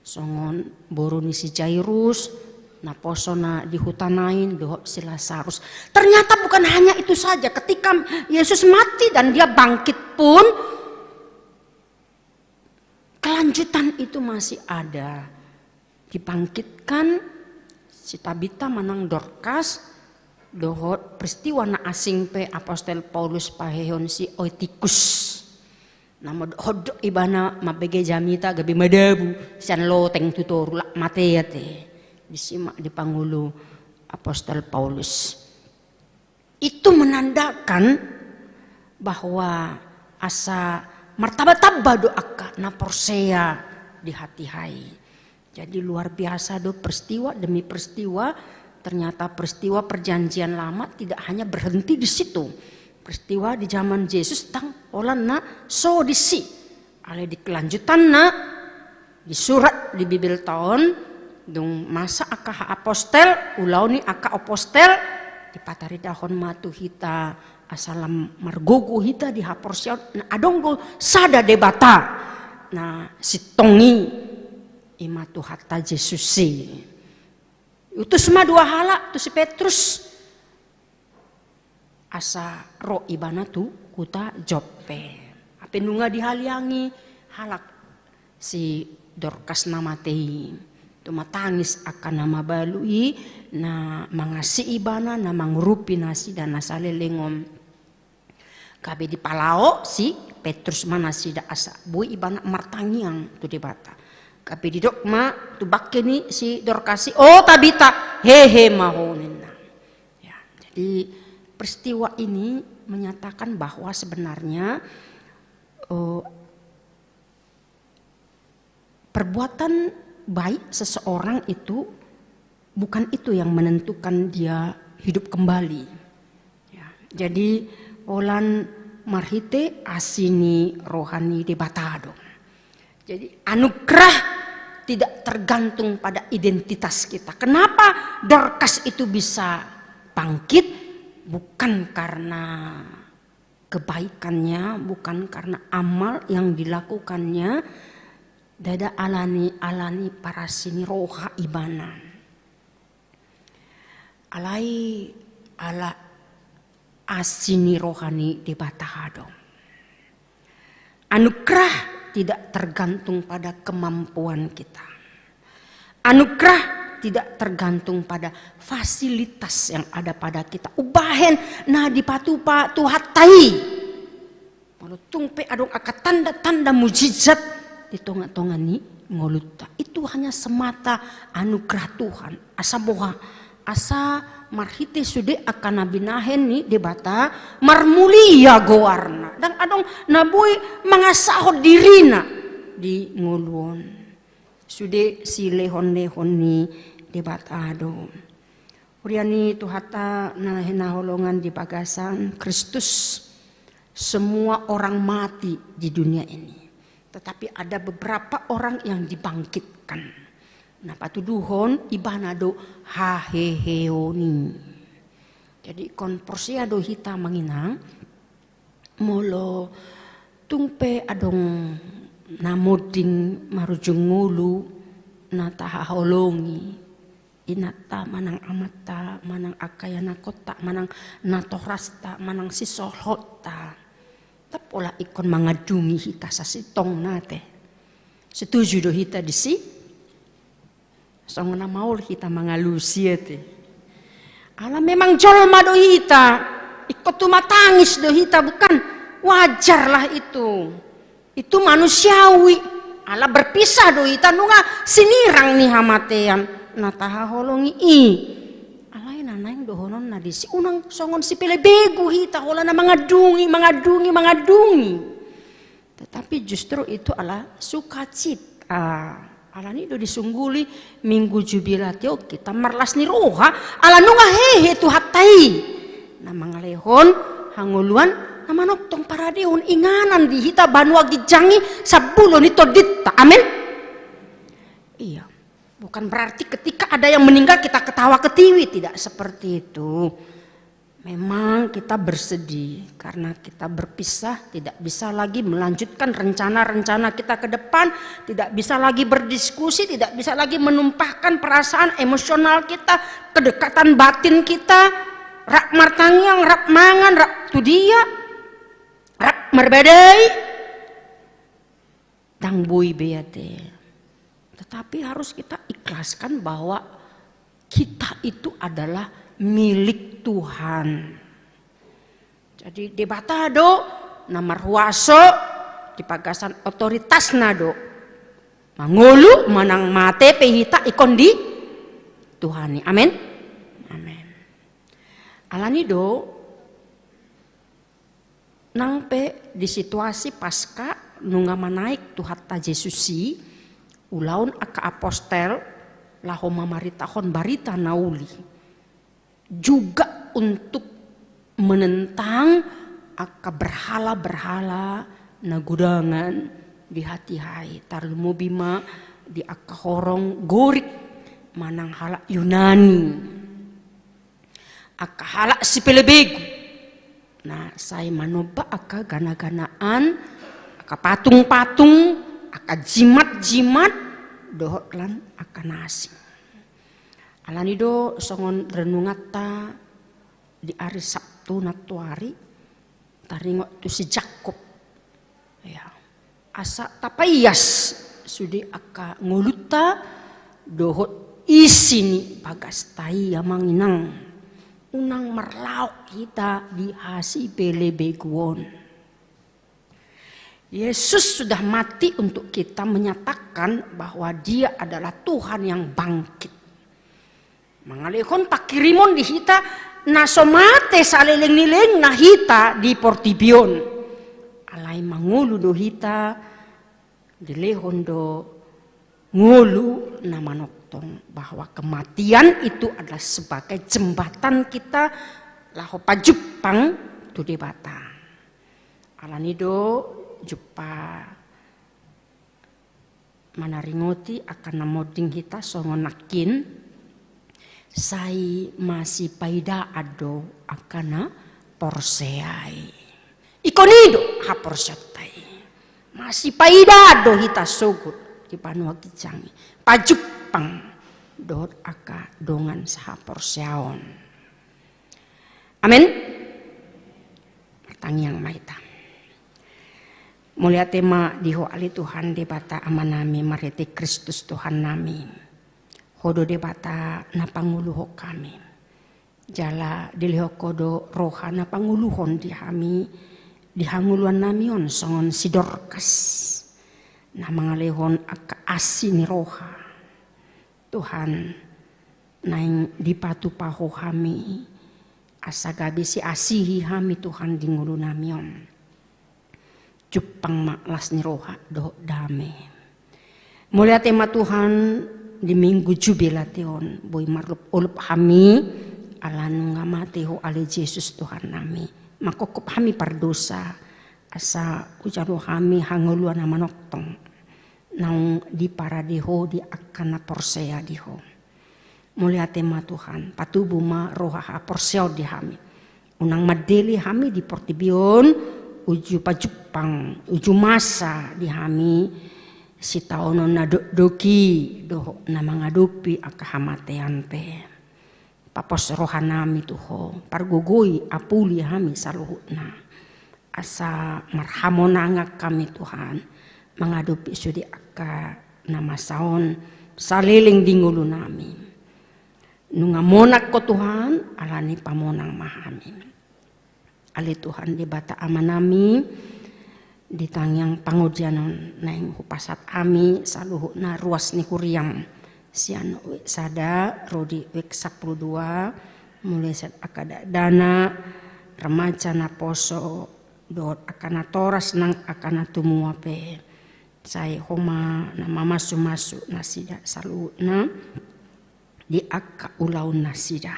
songon boroni si Jairus na poso na di hutanain doh si Lazarus. Ternyata bukan hanya itu saja, ketika Yesus mati dan dia bangkit pun kelanjutan itu masih ada. Dibangkitkan si Tabita manang Dorcas dohot peristiwa na asing pe apostel Paulus paheon si Oitikus. Nama hodok ibana mabege jamita gabi madabu sian loteng tutor lak matea te. Disimak di Pangulu apostel Paulus. Itu menandakan bahwa asa martabat-tabba do akka na Persea di hati hai. Jadi luar biasa do peristiwa demi peristiwa. Ternyata peristiwa perjanjian lama tidak hanya berhenti di situ. Peristiwa di zaman Yesus tang olan na so disi. Ale di kelanjutan na di surat di Bibel tahun dung masa aka apostel ulau ni aka apostel di patari dahon matu hita asalam margogo hita di haporsia na adonggo sada debata na sitongi ima tu hatta Yesusi. Utus ma dua hala tu si Petrus asa ro ibana tu kuta Joppe. Apendunga dihaliangi halak si Dorkas nama tei. Tumatangis akan nama balui na mangasi ibana na mangrupi nasi dan nasale lengom. Kabe di palao si Petrus manasi da asa bui ibana martangiang tu debata. Kabe di dokma tu bakkeni si Dorkasi oh Tabita hehe mahonina. Ya, jadi peristiwa ini menyatakan bahwa sebenarnya perbuatan baik seseorang itu bukan itu yang menentukan dia hidup kembali. Ya, jadi olan marhite asini rohani debatado. Jadi anugerah tidak tergantung pada identitas kita. Kenapa Dorcas itu bisa bangkit? Bukan karena kebaikannya, bukan karena amal yang dilakukannya. Dada alani para sini roha ibana. Alai ala asini rohani debatahado. Anugerah tidak tergantung pada kemampuan kita. Anugerah tidak tergantung pada fasilitas yang ada pada kita. Ubahen nah dipatupa tuhatai. Walau pe adong aka tanda-tanda mujizat di tonga-tonga ni ngoluta. Itu hanya semata anugerah Tuhan. Asa boha, asa marhite sude akan nabinahen ni debata marmulia goarna. Dan adong nabui mangasahod dirina di nguluon. Sude si lehon-lehon ni debata ado. Uriani tuhata na hinaholongan di bagasan Kristus. Semua orang mati di dunia ini. Tetapi ada beberapa orang yang dibangkitkan. Nah patuduhon ibanado haheheoni. Jadi konporsiado hita manginang molo tungpe adong namoding marujung ngulu natahaholongi inata manang amata manang akayana kota manang natorasta manang sisohota. Pola ikon mangadungi hita sa sitong nate. Setuju do hita di si? Song na maul hita mangalusi ete. Ala memang jolma do hita. Ikut tumatangis do hita bukan wajarlah itu. Itu manusiawi. Ala berpisah do hita nunga sinirang ni hamatean nataha holongi i. Nanaing dohonon na di si unang songon si pilebego hita wala na mangadungi. Tetapi justru itu adalah sukacita. Ala ni do disungguli minggu jubilatio kita marlas ni roha ala nunga hehe tu hatai. Na mangalehon hanguluan na manoktong paradehon inganan di hita banua gijangi sabulo nito ditta. Amin. Iya. Bukan berarti ketika ada yang meninggal kita ketawa ketiwi, tidak seperti itu. Memang kita bersedih karena kita berpisah, tidak bisa lagi melanjutkan rencana-rencana kita ke depan, tidak bisa lagi berdiskusi, tidak bisa lagi menumpahkan perasaan emosional kita, kedekatan batin kita, rak martangiang, rak mangan, rak tudia, rak merbedai, tang bui beate. Tetapi harus kita ikhlaskan bahwa kita itu adalah milik Tuhan. Jadi debatado namar huaso di pagasan otoritas nado. Mangulu manang mate pehita ikon di Tuhani. Amin. Amin. Alani do nangpe di situasi pasca nunga manaik tuhatta Yesusi. Ulaun aka apostel lahoma maritahon barita nauli juga untuk menentang aka berhala-berhala nagudangan di hati hai tarlumo bima di aka horong gorik manang hala Yunani aka hala si pelebegu Nah, saya manoba aka gana-ganaan, aka patung-patung, aka jimat-jimat, dohot lan aka nasi. Alanido songon renungata di hari Sabtu natuari, taringok tu si Jakob. Ya, asa tapayas sudi aka nguluta dohot isini pagas tai amanginang. Unang merlauk kita di hasi belebeguon. Yesus sudah mati untuk kita menyatakan bahwa dia adalah Tuhan yang bangkit. Mangalihon pakirimon di hita nasomate saleleng-nileng na hita di portibion. Alay mangulu do hita dilehon do ngulu na manok. Bahwa kematian itu adalah sebagai jembatan kita laho pajupang tu debata. Alanido jupa manaringoti akan namoding kita songonakin sai masih paida ado akana porseai. Ikonido ha porsetai. Masih paida ado hita sogut di panua kicangi. Pajupang dot aka dongan saha porseaon. Amin. Pertanyaan maita. Mulia tema diho ali Tuhan debata amanami marete Kristus Tuhan nami. Hodo debata na panguluho kami. Jala diliho kodo roha na panguluhon dihami dihanguluan namion songon si Dorcas. Na mangalehon aka asin roha Tuhan naing dipatu paho kami asa gabi si asihi kami Tuhan di ngulu namion jupang maklas ni roha do dame. Mulia tema Tuhan di minggu jubilation boy marlup ulup kami alan ngamati ho ali Yesus Tuhan nami makokop kami pardosa asa ucaro kami hanguluan na manoktong nang di paradeho di akana porsea diho. Mulia tema Tuhan patubu ma roha porseo di kami. Unang madeli kami di portibion uju pajupang uju masa di kami si taonon na doki doho na mangadupi akahamatean pe. Papos rohanami tuho pargugui apuli kami saluhutna. Asa marhamonanga kami Tuhan mengadupi sudi aka nama saon saliling dingulu nami nunga monak ko Tuhan alani pamonang mahami ali Tuhan di bata amanami di tangyang pangudianon naing hupasat ami saluhu na ruas ni kuriam sian sada rodi wek 12 mulai set akada dana remaja na poso dot akana toras nang akana tumua pe saya homa na mamasu-masu nasida saluna di aka ulau nasida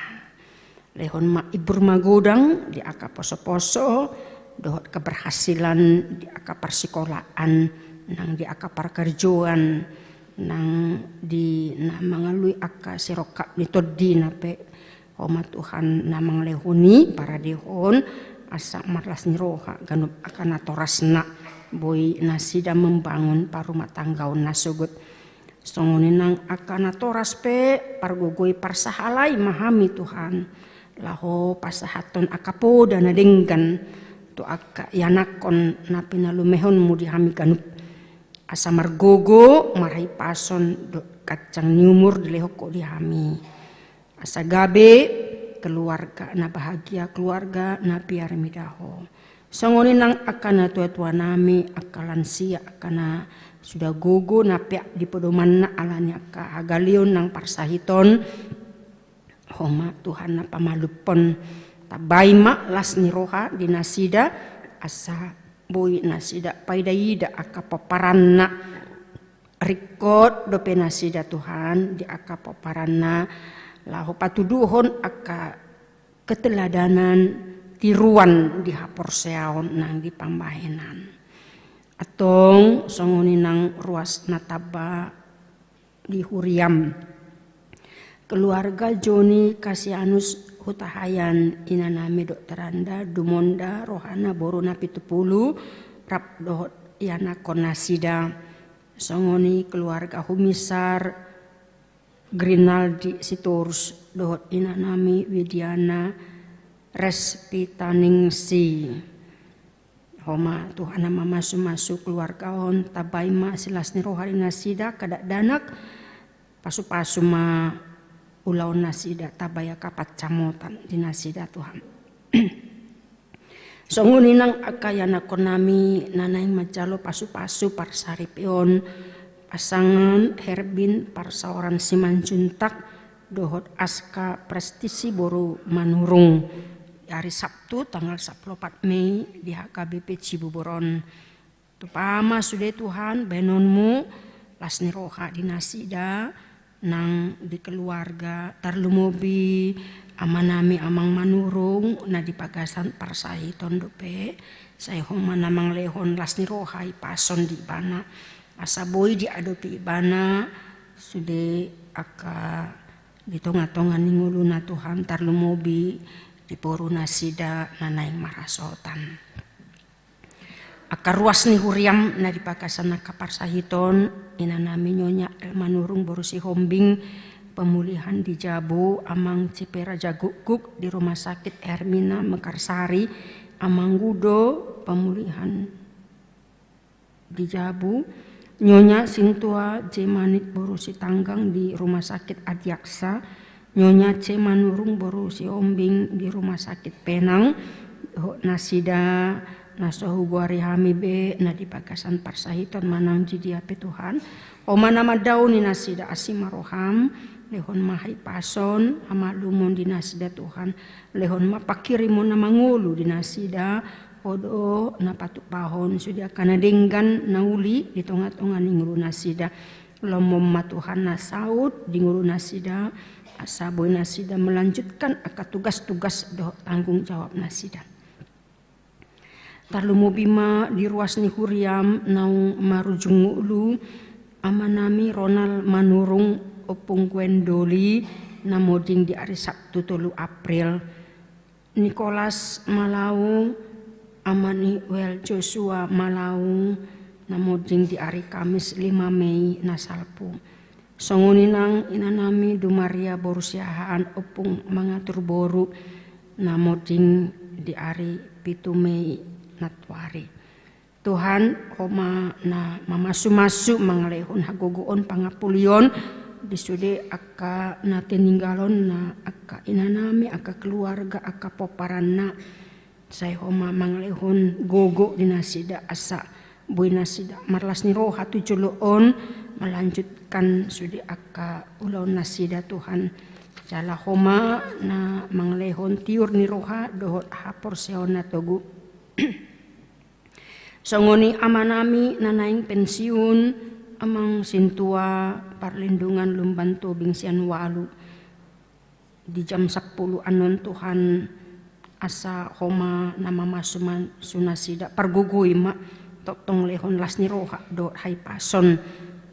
lehon ma ibur magodang di aka poso-poso dot keberhasilan di aka persekolahan nang di aka perkerjaan nang di na mangalui aka sirokap ni todi nape homa Tuhan na manglehuni para dihon asa marlas niroha ganup akan atorasna boy nasida membangun parumah tanggaon nasugut songonin nang akan atoras pe pargogoy parsahalai mahami Tuhan laho pasahaton akapoda na denggan tu aka yanakon na pinalumehon mo dihami ganup asa margogo maray pason kacang niumur dilehoko dihami asa gabe keluarga na bahagia keluarga na piaramidaho songonin nang akana tua-tua nami akalansia akana sudah gogo na piak di pedoman na alanya ka agalion nang parsahiton homa Tuhan na pamalupon tabay ma las ni roha di nasida asa boy nasida paidayida aka paparan na rikot dope nasida Tuhan di aka paparan na lahu patuduhon aka keteladanan tiruan di haporseaon nang di pambahenan atong songoni nang ruas nataba di huriam keluarga Joni Kasianus Hutahayan inanami Dr. Anda Dumonda Rohana Borona 70 rap dohot yana konasida songoni keluarga Humisar Grinaldi Sitorus dohot inanami Widiana Respitaningsi homa Tuhan nama masuk keluarga on tabaima silasni rohari nasida kadak danak pasu-pasu ma ulaun nasida tabaya kapat camotan di nasida Tuhan. Songuninang akayana konami nanaing majalo pasu-pasu parsaripion pasangan Herbin parsaoran Simanjuntak dohot aska prestisi boru manurung hari Sabtu tanggal 14 Mei di HKBP Cibuburon. Tupama sudah Tuhan benonmu lasni roha di nasida nang di keluarga tarlumobi amanami amang manurung na di pagasan parsahi tondope saya homa namang lehon lasni roha pason di bana asa boy di adopi ibana sude aka ditonga-tonga ninguluna Tuhan tarlumobi di poru nasida nanaing marasotan aka ruas ni huriam na di pakasana kaparsahiton inanami nyonya manurung borusi hombing pemulihan di Jabu amang Cipera Jagukuk di rumah sakit Hermina Mekarsari amang Gudo pemulihan di Jabu Nyonya Sintua J. Manit borusi Tanggang di rumah sakit Adiaksa, Nyonya C. Manurung borusi Ombing di rumah sakit Penang, nasida nasohu guari hamibe na di pagasan parsahiton manang jidiape Tuhan, oma nama dauni nasida asimaroham, lehon mahai pason, ama lumon di nasida Tuhan, lehon mapakirimon nama ngulu di nasida, odo na patuk pahon sudah kana denggan nauli di tonga-tonga ni ngulu nasida lomom matuhan na saud di ngulu nasida asaboy nasida melanjutkan aka tugas-tugas do tanggung jawab nasida tarlumo bima di ruas ni huriam naung marujung ngulu amanami Ronald Manurung opung Gwendoli namoding di hari Sabtu 3 April Nicholas Malaung amani Wel Joshua Malaung namoding di hari Kamis 5 Mei nasalpu songuninang inanami Dumaria borusiahaan opung mangatur boru namoding di hari 7 Mei natwari Tuhan oma na mamasu-masu mangalehon hagogoon pangapulion disude aka na tininggalon na aka inanami aka keluarga aka poparanna saya homa manglehon gogo di nasida asa boy nasida marlas ni roha tujuloon melanjutkan sudi aka ulaw nasida Tuhan jala homa na manglehon tiur ni roha dohot hapor seon na togu songoni amanami nanaing pensiun amang sintua parlindungan lumban tubing sian walu di jam 10 anon Tuhan asa homa nama masuman sunasida pargugui ma totong lehon lasni roha do hai pason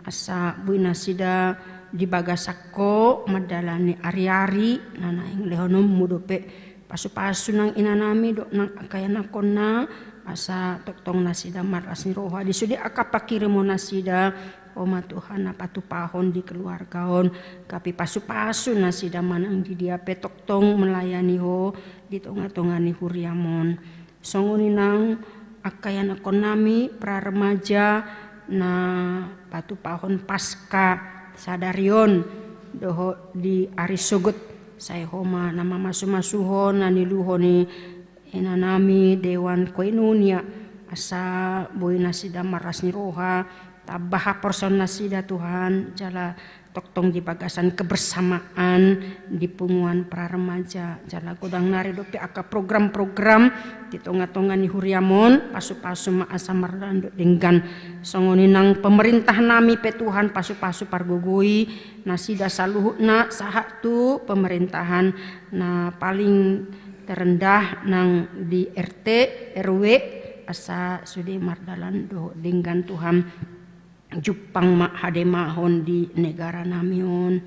asa buina sida di bagasakko madalani ari-ari nanaing lehonom mudope pasu-pasu nang inanami do nang akayana konna asa totong nasida marasni roha disudi akapakirimo nasida Oma Tuhan apa tu pahon di keluargaon kapi pasu-pasu nasida manang di dia petok tong melayani ho di tonga-tonga ni huriamon songuninang akayan akonami pra remaja na patu pahon pasca sadarion doho di arisugut saya homa nama masu-masuhon naniluhoni inanami dewan koinunia asa boy nasida marasni roha tabah person nasida Tuhan jala toktong di bagasan kebersamaan di punguan pra remaja jala godang nari dopi aka program-program di tonga-tonga ni huriamon pasu-pasu ma asa marlando denggan songoninang pemerintah nami pe Tuhan pasu-pasu pargugui nasida saluhutna saha tu pemerintahan na paling terendah nang di RT RW asa sudi mardalan do denggan Tuhan Jepang mak hademahon di negara namion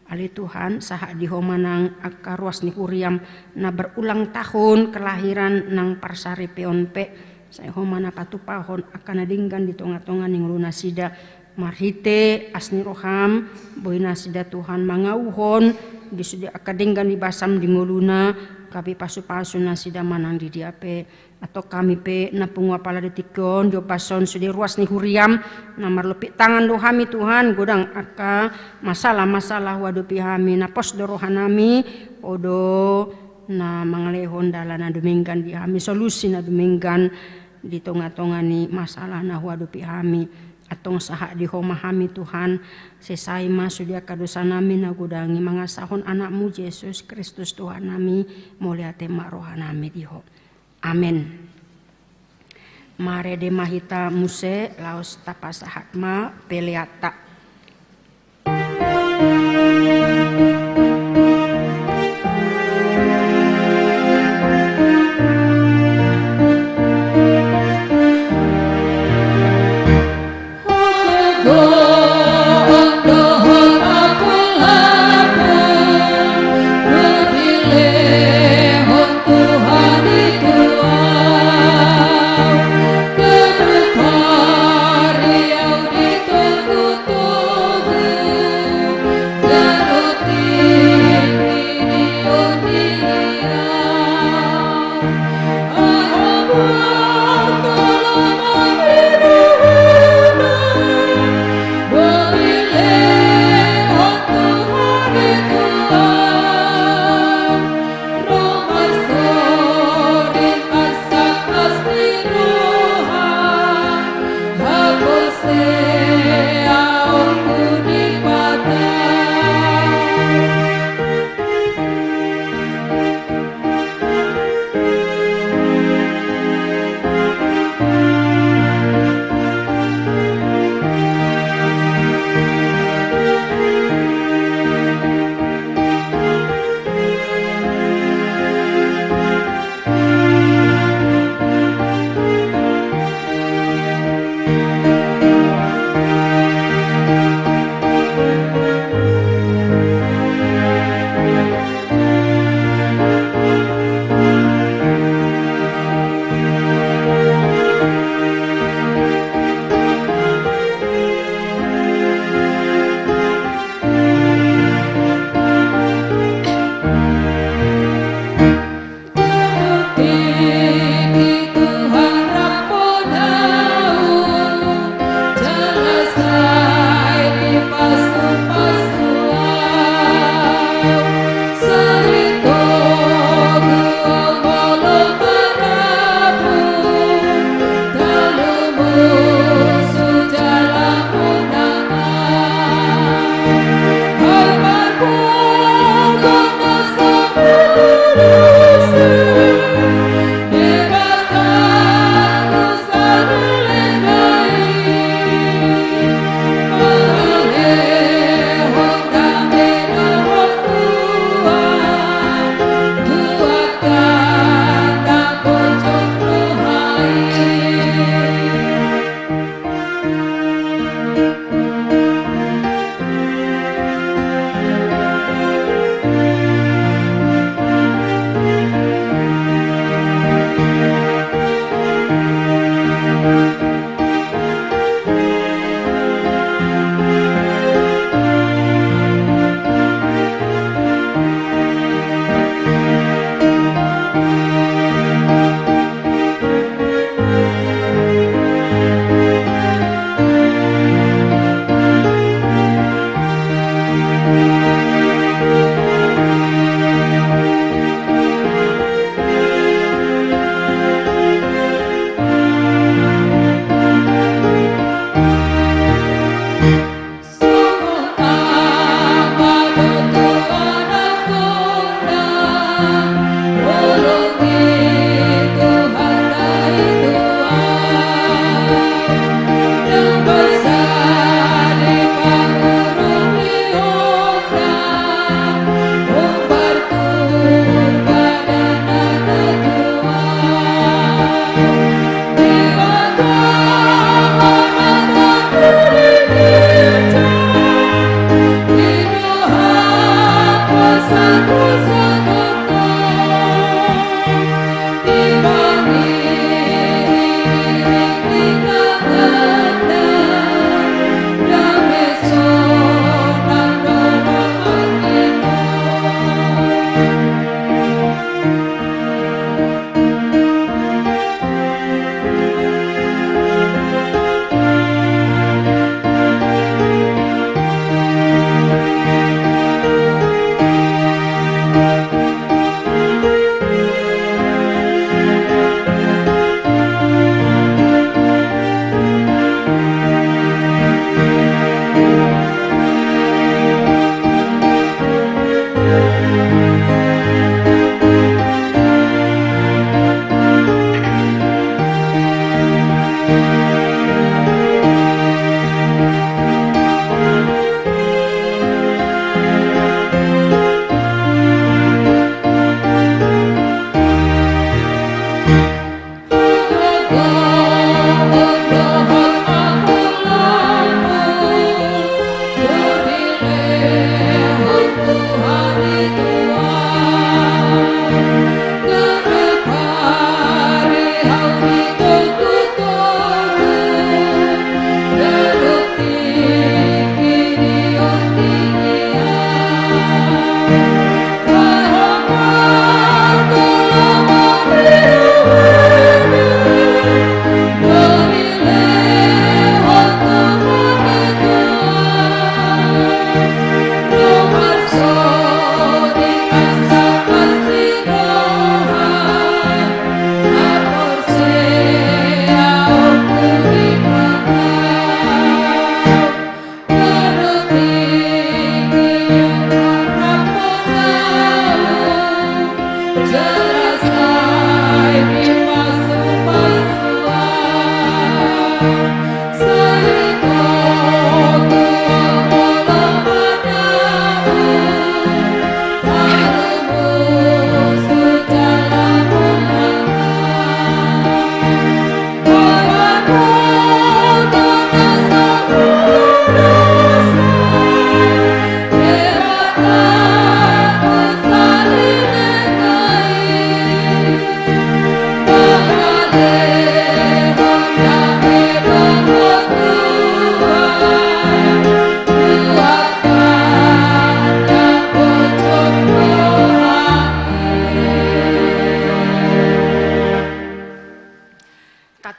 Ali Tuhan saha dihomanang aka ruas ni huriam na berulang tahun kelahiran nang parsari peonpe saya homana patupahon akan nadinggan di tonga-tonga ning luna sida marhite asni roham boina sida Tuhan mangauhon disudia akadinggan di basam di nguluna kapi pasu-pasu na sida manang di diape atau kami pe na pungwa pala detikon jo pason sudi ruas ni huriam na marlepik tangan dohami Tuhan godang aka masalah-masalah wadupi hami na pos dorohanami odo na mangalehon dalana duminggan di hami solusi na duminggan di tonga-tonga ni masalah na wadupi hami atong saha di homahami Tuhan sesai masudia kadosa nami na gudangi mangasahon anakmu Yesus Kristus Tuhan nami mulia tema rohanami diho. Amin. Mare de mahita muse laos tapasahatma peleata. Tuhan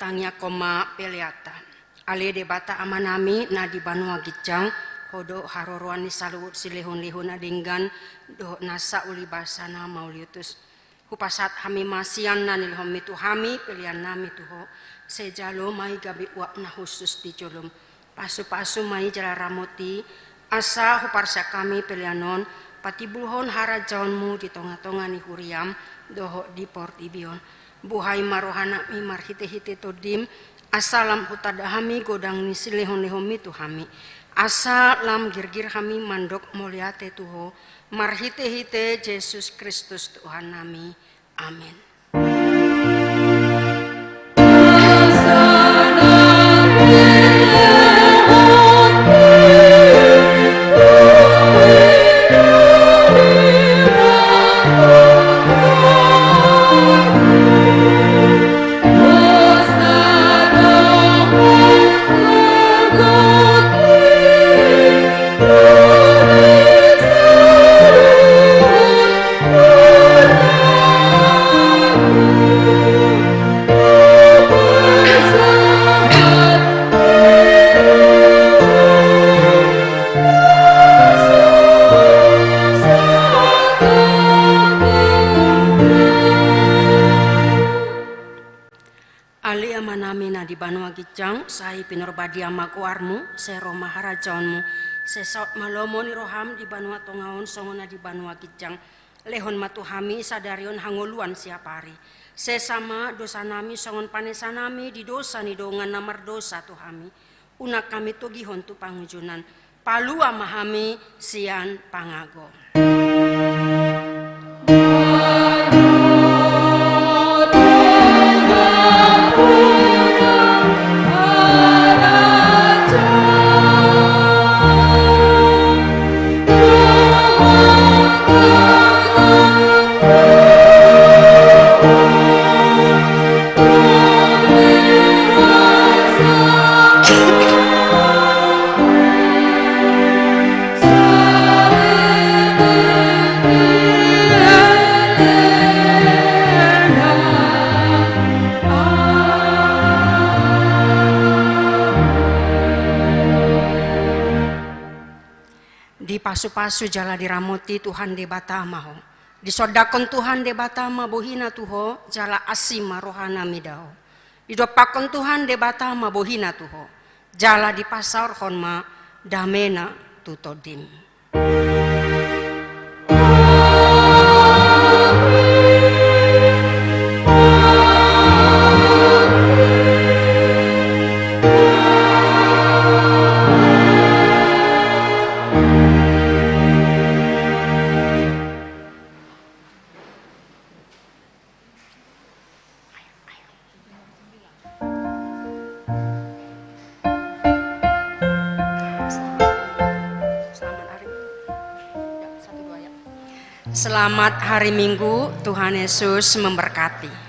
tangya koma peliata. Ale debata amanami na di Banua Gicang hodo haroroan ni saluut silihun-lihun adinggan do nasa uli basana mauliutus. Hupasat hami masian na nilhom mitu hami pilihan nami tuho sejalo mai gabi wak na khusus di jolom. Pasu-pasu mai jala ramoti asa huparsa kami pilihanon patibulhon hara jaonmu di tonga-tonga ni huriam doho di portibion. Buhai marohana mi marhite-hite todim asalam hutadahami godang ni silihon-lihon mitu hami. Asa lam girgir kami mandok muliate tuho marhite-hite Yesus Kristus Tuhan nami. Amin. Di Banua Gicang, sai pinorbadi amakuarmu, se Roma harajaonmu, se saut malomo ni roham di Banua Tongaon, songona di Banua Gicang, lehon matuhami sadarion hangoluan siapari, se sama dosa nami songon panesa nami di dosa ni dongan namar dosa tuhami, unak kami tugihon tu pangujunan, palu amahami sian pangago. Pasu-pasu jala diramoti Tuhan de batama ho. Disodakon Tuhan de batama bohina tuho jala asima rohana midao. Didopakon Tuhan de batama bohina tuho. Jala di pasar honma damena tutodim. Selamat hari Minggu, Tuhan Yesus memberkati.